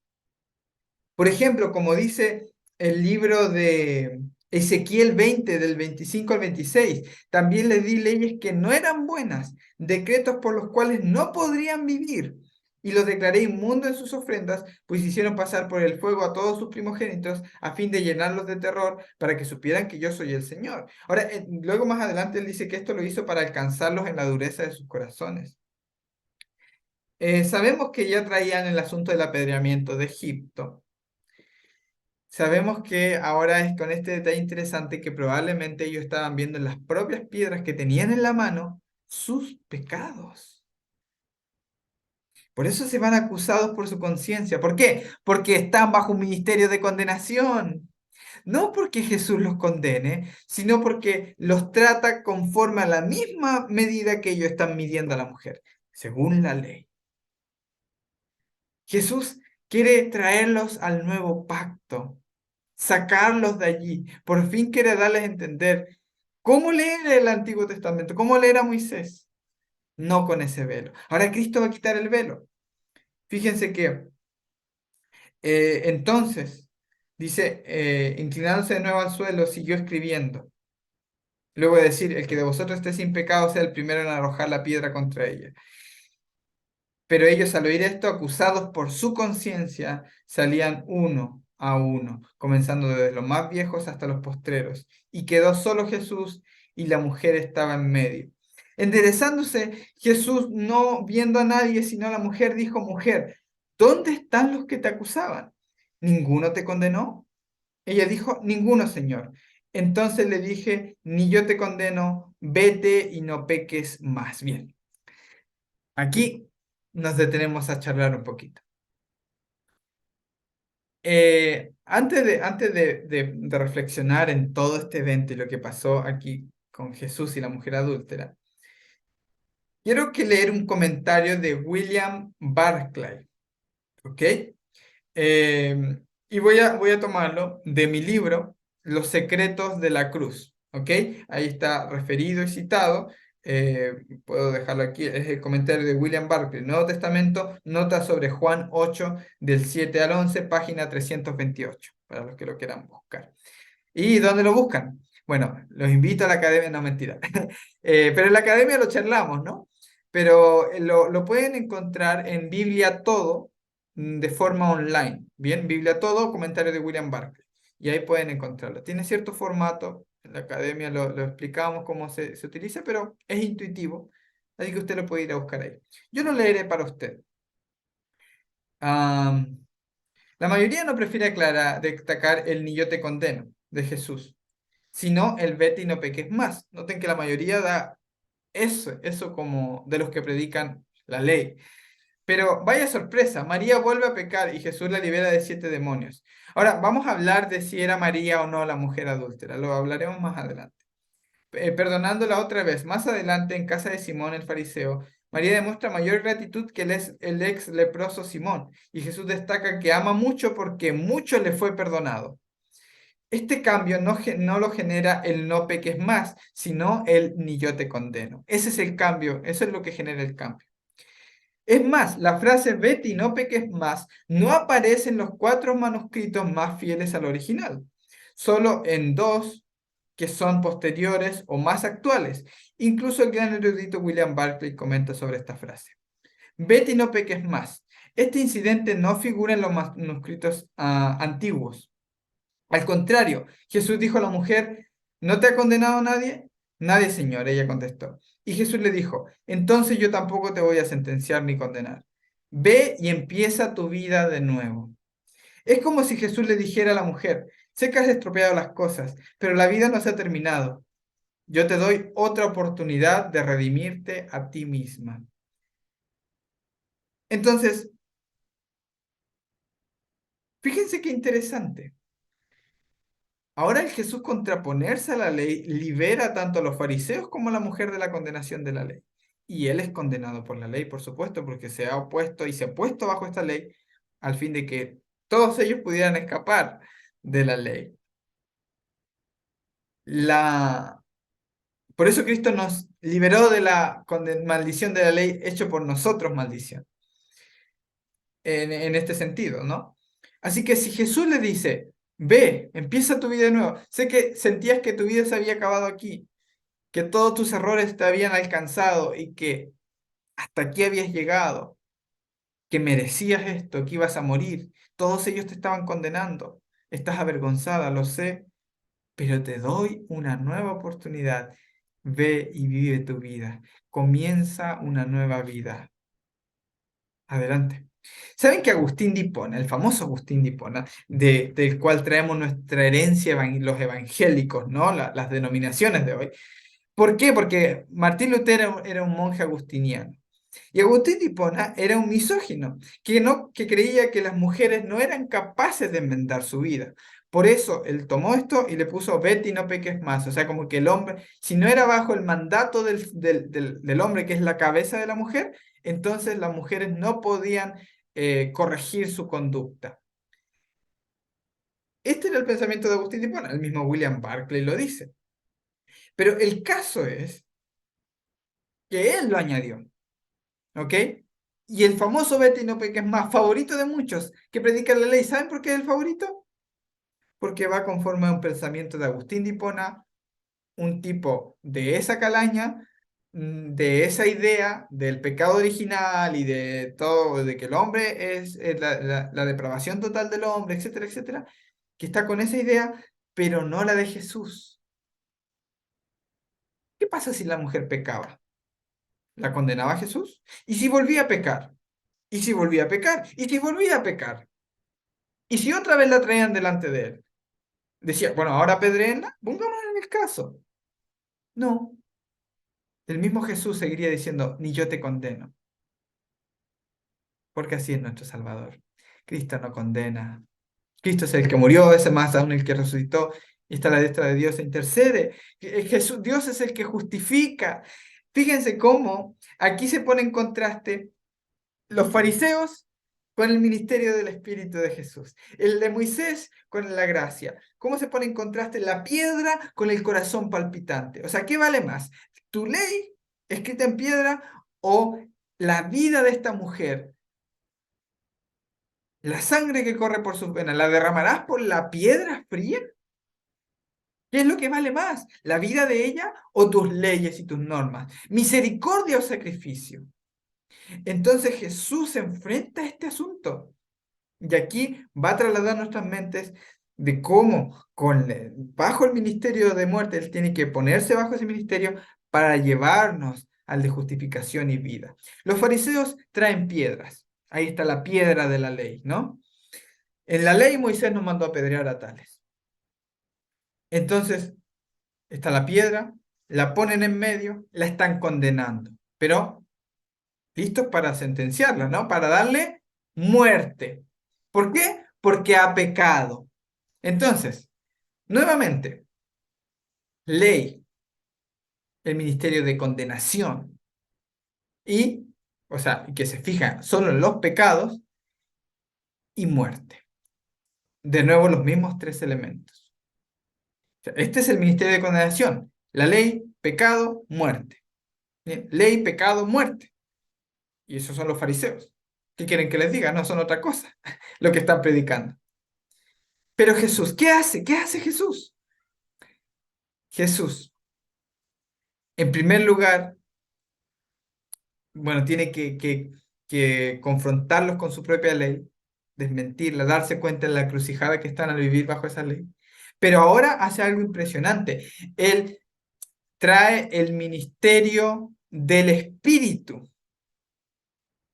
Por ejemplo, como dice el libro de Ezequiel 20, del 25 al 26, también les di leyes que no eran buenas, decretos por los cuales no podrían vivir, y los declaré inmundo en sus ofrendas, pues hicieron pasar por el fuego a todos sus primogénitos, a fin de llenarlos de terror, para que supieran que yo soy el Señor. Ahora, luego más adelante él dice que esto lo hizo para alcanzarlos en la dureza de sus corazones. Sabemos que ya traían el asunto del apedreamiento de Egipto. Sabemos que ahora es con este detalle interesante que probablemente ellos estaban viendo en las propias piedras que tenían en la mano sus pecados. Por eso se van acusados por su conciencia. ¿Por qué? Porque están bajo un ministerio de condenación. No porque Jesús los condene, sino porque los trata conforme a la misma medida que ellos están midiendo a la mujer, según la ley. Jesús quiere traerlos al nuevo pacto, sacarlos de allí. Por fin quiere darles a entender cómo leer el Antiguo Testamento, cómo leer a Moisés, no con ese velo. Ahora Cristo va a quitar el velo. Fíjense que entonces, dice, inclinándose de nuevo al suelo, siguió escribiendo. Luego de decir, el que de vosotros esté sin pecado sea el primero en arrojar la piedra contra ella. Pero ellos al oír esto, acusados por su conciencia, salían uno a uno, comenzando desde los más viejos hasta los postreros. Y quedó solo Jesús y la mujer estaba en medio. Enderezándose, Jesús, no viendo a nadie sino a la mujer, dijo, mujer, ¿dónde están los que te acusaban? ¿Ninguno te condenó? Ella dijo, ninguno, Señor. Entonces le dije, ni yo te condeno, vete y no peques más. Bien, aquí nos detenemos a charlar un poquito. Antes de reflexionar en todo este evento y lo que pasó aquí con Jesús y la mujer adúltera, quiero que leer un comentario de William Barclay, ¿ok? Y voy a tomarlo de mi libro, Los secretos de la cruz, ¿ok? Ahí está referido y citado. Puedo dejarlo aquí, es el comentario de William Barclay, Nuevo Testamento, nota sobre Juan 8, del 7 al 11, página 328, para los que lo quieran buscar. ¿Y dónde lo buscan? Bueno, los invito a la academia, no mentira. Pero en la academia lo charlamos, ¿no? Pero lo pueden encontrar en Biblia Todo de forma online. Bien, Biblia Todo, comentario de William Barclay. Y ahí pueden encontrarlo. Tiene cierto formato, en la academia lo explicamos cómo se utiliza, pero es intuitivo. Así que usted lo puede ir a buscar ahí. Yo lo leeré para usted. Am, la mayoría no prefiere destacar el ni yo te condeno de Jesús, sino el vete y no peques más. Noten que la mayoría da eso como de los que predican la ley. Pero vaya sorpresa, María vuelve a pecar y Jesús la libera de 7 demonios. Ahora, vamos a hablar de si era María o no la mujer adúltera, lo hablaremos más adelante. Perdonándola otra vez, más adelante en casa de Simón el fariseo, María demuestra mayor gratitud que el ex leproso Simón, y Jesús destaca que ama mucho porque mucho le fue perdonado. Este cambio no lo genera el no peques más, sino el ni yo te condeno. Ese es el cambio, eso es lo que genera el cambio. Es más, la frase vete y no peques más no aparece en los 4 manuscritos más fieles al original, solo en 2 que son posteriores o más actuales. Incluso el gran erudito William Barclay comenta sobre esta frase. Vete y no peques más. Este incidente no figura en los manuscritos antiguos. Al contrario, Jesús dijo a la mujer, ¿no te ha condenado nadie? Nadie, Señor, ella contestó. Y Jesús le dijo, entonces yo tampoco te voy a sentenciar ni condenar. Ve y empieza tu vida de nuevo. Es como si Jesús le dijera a la mujer, sé que has estropeado las cosas, pero la vida no se ha terminado. Yo te doy otra oportunidad de redimirte a ti misma. Entonces, fíjense qué interesante. Ahora el Jesús contraponerse a la ley libera tanto a los fariseos como a la mujer de la condenación de la ley. Y él es condenado por la ley, por supuesto, porque se ha opuesto y se ha puesto bajo esta ley al fin de que todos ellos pudieran escapar de la ley. Por eso Cristo nos liberó de la maldición de la ley, hecho por nosotros maldición, en este sentido, ¿no? Así que si Jesús le dice, ve, empieza tu vida de nuevo, sé que sentías que tu vida se había acabado aquí, que todos tus errores te habían alcanzado y que hasta aquí habías llegado, que merecías esto, que ibas a morir. Todos ellos te estaban condenando. Estás avergonzada, lo sé, pero te doy una nueva oportunidad. Ve y vive tu vida. Comienza una nueva vida. Adelante. ¿Saben que Agustín de Hipona, el famoso Agustín de Hipona, del cual traemos nuestra herencia los evangélicos, ¿no? Las denominaciones de hoy? ¿Por qué? Porque Martín Lutero era un monje agustiniano. Y Agustín de Hipona era un misógino, que creía que las mujeres no eran capaces de enmendar su vida. Por eso él tomó esto y le puso vete y no peques más. O sea, como que el hombre, si no era bajo el mandato del hombre, que es la cabeza de la mujer, entonces las mujeres no podían corregir su conducta. Este era el pensamiento de Agustín de Hipona, el mismo William Barclay lo dice. Pero el caso es que él lo añadió. ¿Ok? Y el famoso vete y no peques más, favorito de muchos que predican la ley, ¿saben por qué es el favorito? Porque va conforme a un pensamiento de Agustín de Hipona, un tipo de esa calaña, de esa idea del pecado original y de todo, de que el hombre es la depravación total del hombre, etcétera, etcétera, que está con esa idea, pero no la de Jesús. ¿Qué pasa si la mujer pecaba? ¿La condenaba a Jesús? ¿Y si volvía a pecar? ¿Y si volvía a pecar? ¿Y si volvía a pecar? ¿Y si otra vez la traían delante de él? Decía, bueno, ahora apedréenla, pongámonos en el caso. No, el mismo Jesús seguiría diciendo, ni yo te condeno, porque así es nuestro Salvador. Cristo no condena. Cristo es el que murió, es más aún el que resucitó, y está a la diestra de Dios e intercede. Jesús, Dios es el que justifica. Fíjense cómo aquí se pone en contraste los fariseos con el ministerio del Espíritu de Jesús, el de Moisés con la gracia. ¿Cómo se pone en contraste la piedra con el corazón palpitante? O sea, ¿qué vale más? ¿Tu ley escrita en piedra o la vida de esta mujer? La sangre que corre por sus venas, ¿la derramarás por la piedra fría? ¿Qué es lo que vale más? ¿La vida de ella o tus leyes y tus normas? ¿Misericordia o sacrificio? Entonces Jesús se enfrenta a este asunto. Y aquí va a trasladar nuestras mentes de cómo bajo el ministerio de muerte, Él tiene que ponerse bajo ese ministerio para llevarnos al de justificación y vida. Los fariseos traen piedras. Ahí está la piedra de la ley, ¿no? En la ley Moisés nos mandó a apedrear a tales. Entonces, está la piedra, la ponen en medio, la están condenando, pero listos para sentenciarla, ¿no? Para darle muerte. ¿Por qué? Porque ha pecado. Entonces, nuevamente, ley, el ministerio de condenación y, o sea, que se fija solo en los pecados y muerte. De nuevo, los mismos 3 elementos. Sea, este es el ministerio de condenación. La ley, pecado, muerte. Bien, ley, pecado, muerte. Y esos son los fariseos. ¿Qué quieren que les diga? No son otra cosa lo que están predicando. Pero Jesús, ¿qué hace? ¿Qué hace Jesús? Jesús, en primer lugar, bueno, tiene que confrontarlos con su propia ley, desmentirla, darse cuenta de la encrucijada que están al vivir bajo esa ley. Pero ahora hace algo impresionante. Él trae el ministerio del Espíritu.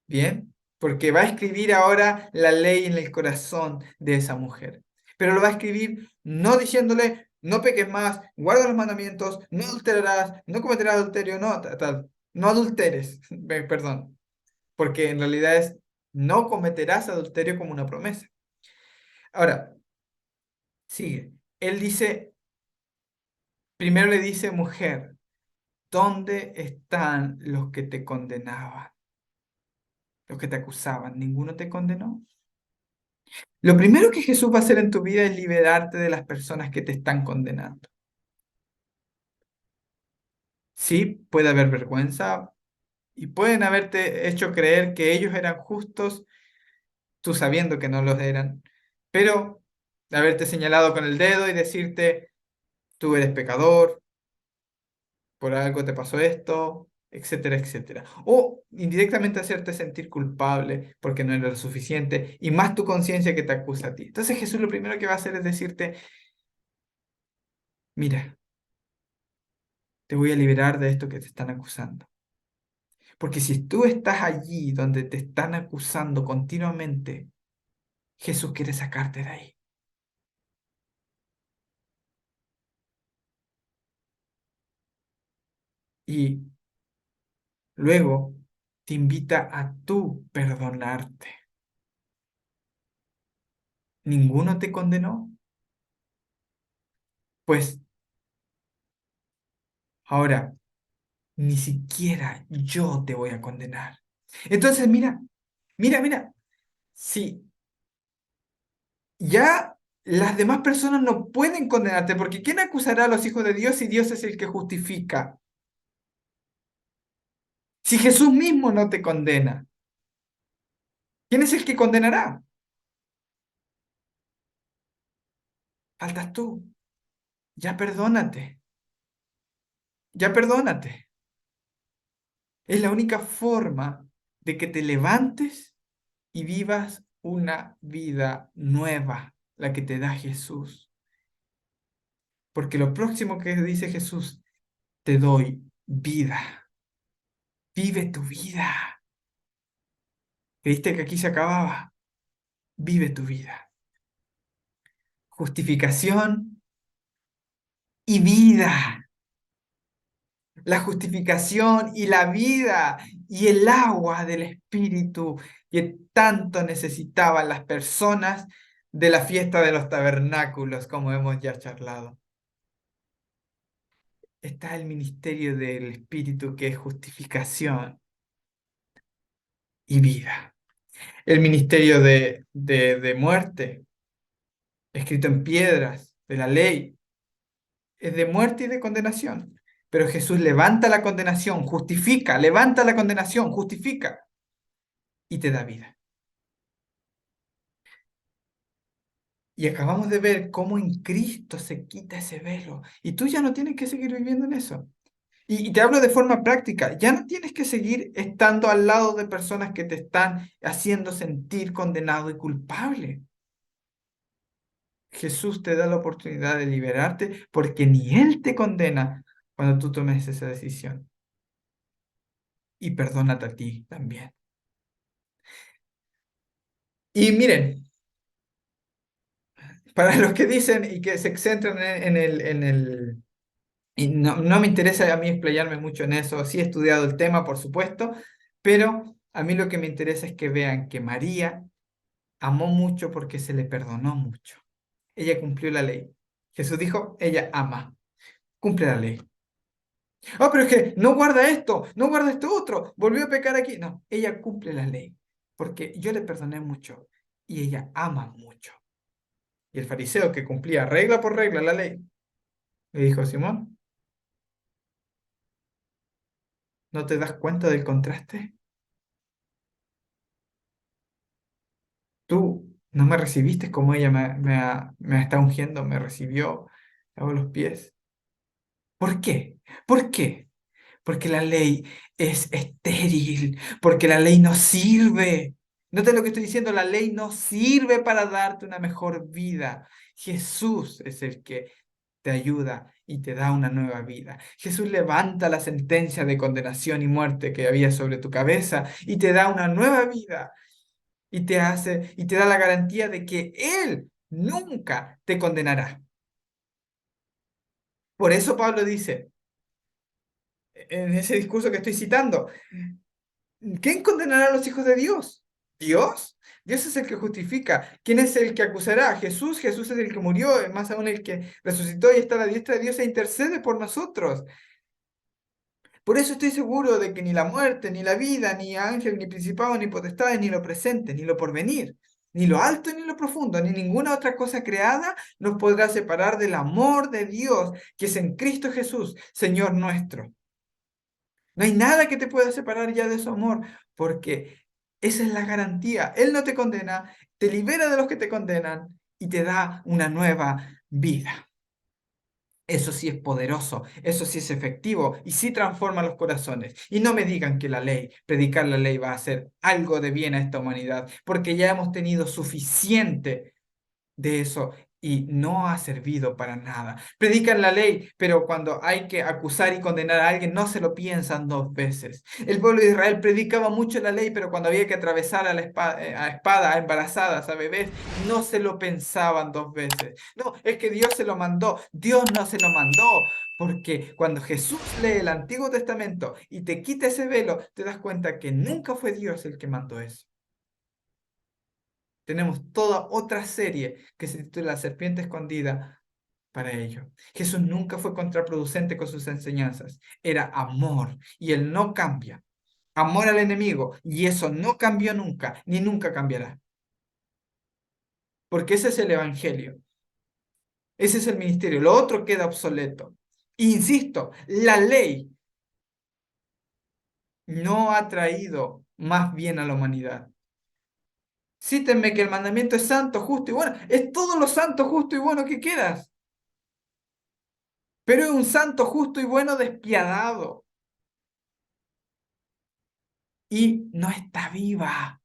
Bien, porque va a escribir ahora la ley en el corazón de esa mujer. Pero lo va a escribir no diciéndole, no peques más, guarda los mandamientos, no adulterarás, no cometerás adulterio, no, tal, no adulteres, perdón, porque en realidad es, no cometerás adulterio como una promesa. Ahora, sigue. Él dice, primero le dice, mujer, ¿dónde están los que te condenaban? Los que te acusaban, ¿ninguno te condenó? Lo primero que Jesús va a hacer en tu vida es liberarte de las personas que te están condenando. Sí, puede haber vergüenza y pueden haberte hecho creer que ellos eran justos, tú sabiendo que no los eran, pero haberte señalado con el dedo y decirte, tú eres pecador, por algo te pasó esto, etcétera, etcétera. O indirectamente hacerte sentir culpable porque no era lo suficiente y más tu conciencia que te acusa a ti. Entonces Jesús lo primero que va a hacer es decirte, mira, te voy a liberar de esto que te están acusando. Porque si tú estás allí donde te están acusando continuamente, Jesús quiere sacarte de ahí. Y luego te invita a tú perdonarte. ¿Ninguno te condenó? Pues ahora, ni siquiera yo te voy a condenar. Entonces, mira, mira, mira, si ya las demás personas no pueden condenarte, porque ¿quién acusará a los hijos de Dios si Dios es el que justifica? Si Jesús mismo no te condena, ¿quién es el que condenará? Faltas tú. Ya perdónate. Ya perdónate. Es la única forma de que te levantes y vivas una vida nueva, la que te da Jesús. Porque lo próximo que dice Jesús, te doy vida. Vive tu vida. ¿Creíste que aquí se acababa? Vive tu vida. Justificación y vida. La justificación y la vida y el agua del Espíritu que tanto necesitaban las personas de la fiesta de los tabernáculos, como hemos ya charlado. Está el ministerio del Espíritu que es justificación y vida. El ministerio de muerte, escrito en piedras, de la ley, es de muerte y de condenación. Pero Jesús levanta la condenación, justifica, levanta la condenación, justifica y te da vida. Y acabamos de ver cómo en Cristo se quita ese velo. Y tú ya no tienes que seguir viviendo en eso. Y te hablo de forma práctica. Ya no tienes que seguir estando al lado de personas que te están haciendo sentir condenado y culpable. Jesús te da la oportunidad de liberarte porque ni Él te condena cuando tú tomes esa decisión. Y perdónate a ti también. Y miren, para los que dicen y que se centran en el. Y no me interesa a mí explayarme mucho en eso. Sí he estudiado el tema, por supuesto, pero a mí lo que me interesa es que vean que María amó mucho porque se le perdonó mucho. Ella cumplió la ley. Jesús dijo, ella ama, cumple la ley. Ah, pero es que no guarda esto, no guarda esto otro, volvió a pecar aquí. No, ella cumple la ley, porque yo le perdoné mucho y ella ama mucho. Y el fariseo que cumplía regla por regla la ley, Le dijo Simón, ¿no te das cuenta del contraste? Tú no me recibiste como ella me está ungiendo, me recibió, hago los pies. ¿Por qué? ¿Por qué? Porque la ley es estéril, porque la ley no sirve. Nota lo que estoy diciendo, la ley no sirve para darte una mejor vida. Jesús es el que te ayuda y te da una nueva vida. Jesús levanta la sentencia de condenación y muerte que había sobre tu cabeza y te da una nueva vida y te hace y te da la garantía de que Él nunca te condenará. Por eso Pablo dice en ese discurso que estoy citando, ¿quién condenará a los hijos de Dios? ¿Dios? Dios es el que justifica. ¿Quién es el que acusará? Jesús. Jesús es el que murió, más aún el que resucitó y está a la diestra de Dios e intercede por nosotros. Por eso estoy seguro de que ni la muerte, ni la vida, ni ángel, ni principado, ni potestades, ni lo presente, ni lo porvenir, ni lo alto, ni lo profundo, ni ninguna otra cosa creada nos podrá separar del amor de Dios que es en Cristo Jesús, Señor nuestro. No hay nada que te pueda separar ya de su amor, porque esa es la garantía. Él no te condena, te libera de los que te condenan y te da una nueva vida. Eso sí es poderoso, eso sí es efectivo y sí transforma los corazones. Y no me digan que la ley, predicar la ley va a hacer algo de bien a esta humanidad, porque ya hemos tenido suficiente de eso y no ha servido para nada. Predican la ley, pero cuando hay que acusar y condenar a alguien no se lo piensan dos veces. El pueblo de Israel predicaba mucho la ley, pero cuando había que atravesar a espada, a embarazadas, a bebés, no se lo pensaban dos veces. No, es que Dios se lo mandó. Dios no se lo mandó. Porque cuando Jesús lee el Antiguo Testamento y te quita ese velo, te das cuenta que nunca fue Dios el que mandó eso. Tenemos toda otra serie que se titula La serpiente escondida para ello. Jesús nunca fue contraproducente con sus enseñanzas. Era amor y él no cambia. Amor al enemigo y eso no cambió nunca ni nunca cambiará. Porque ese es el evangelio. Ese es el ministerio. Lo otro queda obsoleto. Insisto, la ley no ha traído más bien a la humanidad. Cítenme que el mandamiento es santo, justo y bueno. Es todo lo santo, justo y bueno que quieras. Pero es un santo justo y bueno despiadado. Y no está viva.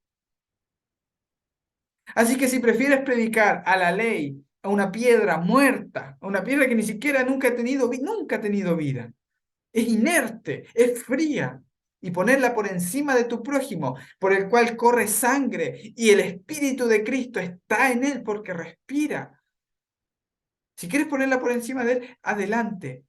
Así que si prefieres predicar a la ley, a una piedra muerta, a una piedra que ni siquiera nunca ha tenido vida, es inerte, es fría, y ponerla por encima de tu prójimo, por el cual corre sangre, y el Espíritu de Cristo está en él porque respira. Si quieres ponerla por encima de él, adelante.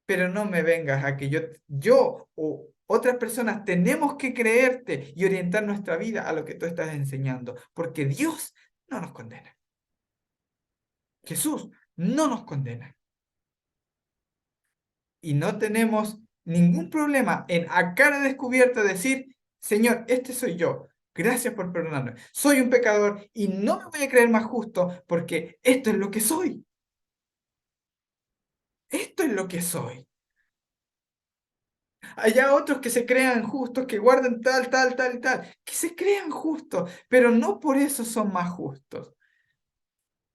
Pero no me vengas a que yo o otras personas tenemos que creerte y orientar nuestra vida a lo que tú estás enseñando, porque Dios no nos condena. Jesús no nos condena. Y no tenemos ningún problema en a cara descubierta decir, Señor, este soy yo. Gracias por perdonarme. Soy un pecador y no me voy a creer más justo porque esto es lo que soy. Esto es lo que soy. Allá otros que se crean justos, que guardan tal, tal, tal y tal, que se crean justos, pero no por eso son más justos.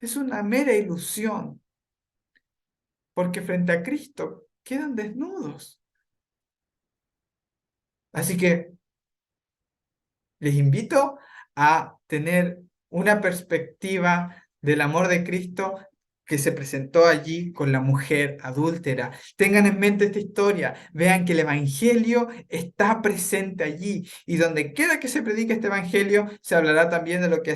Es una mera ilusión, porque frente a Cristo quedan desnudos. Así que les invito a tener una perspectiva del amor de Cristo que se presentó allí con la mujer adúltera. Tengan en mente esta historia, vean que el Evangelio está presente allí y donde quiera que se predique este Evangelio, se hablará también de lo que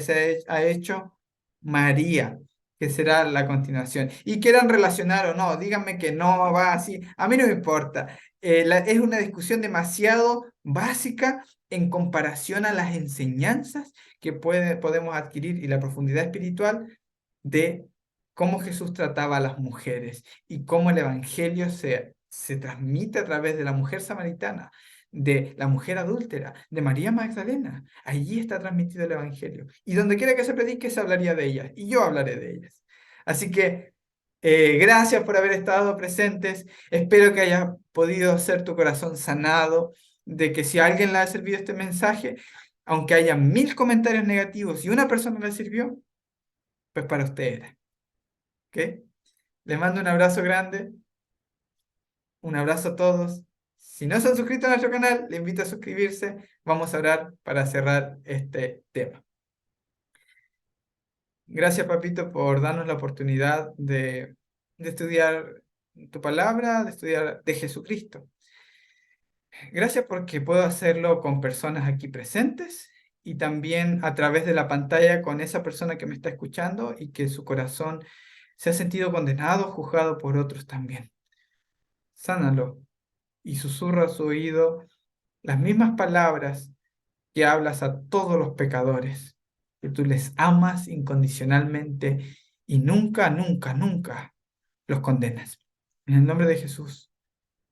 ha hecho María, que será la continuación. Y quieran relacionar o no, díganme que no va así, a mí no me importa. Es una discusión demasiado básica en comparación a las enseñanzas que podemos adquirir y la profundidad espiritual de cómo Jesús trataba a las mujeres y cómo el Evangelio se transmite a través de la mujer samaritana, de la mujer adúltera, de María Magdalena. Allí está transmitido el Evangelio. Y donde quiera que se predique, se hablaría de ellas. Y yo hablaré de ellas. Así que Gracias por haber estado presentes. Espero que haya podido ser tu corazón sanado, de que si a alguien le ha servido este mensaje, aunque haya 1000 comentarios negativos y una persona le sirvió, pues para usted era. ¿Ok? Les mando un abrazo grande, un abrazo a todos. Si no se han suscrito a nuestro canal, les invito a suscribirse. Vamos a orar para cerrar este tema. Gracias, Papito, por darnos la oportunidad de estudiar tu palabra, de estudiar de Jesucristo. Gracias porque puedo hacerlo con personas aquí presentes y también a través de la pantalla con esa persona que me está escuchando y que su corazón se ha sentido condenado, juzgado por otros también. Sánalo y susurra a su oído las mismas palabras que hablas a todos los pecadores, que tú les amas incondicionalmente y nunca, nunca, nunca los condenas. En el nombre de Jesús.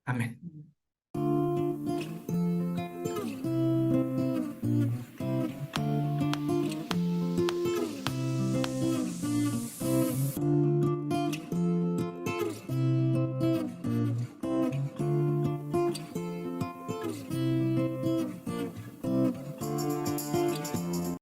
Amén.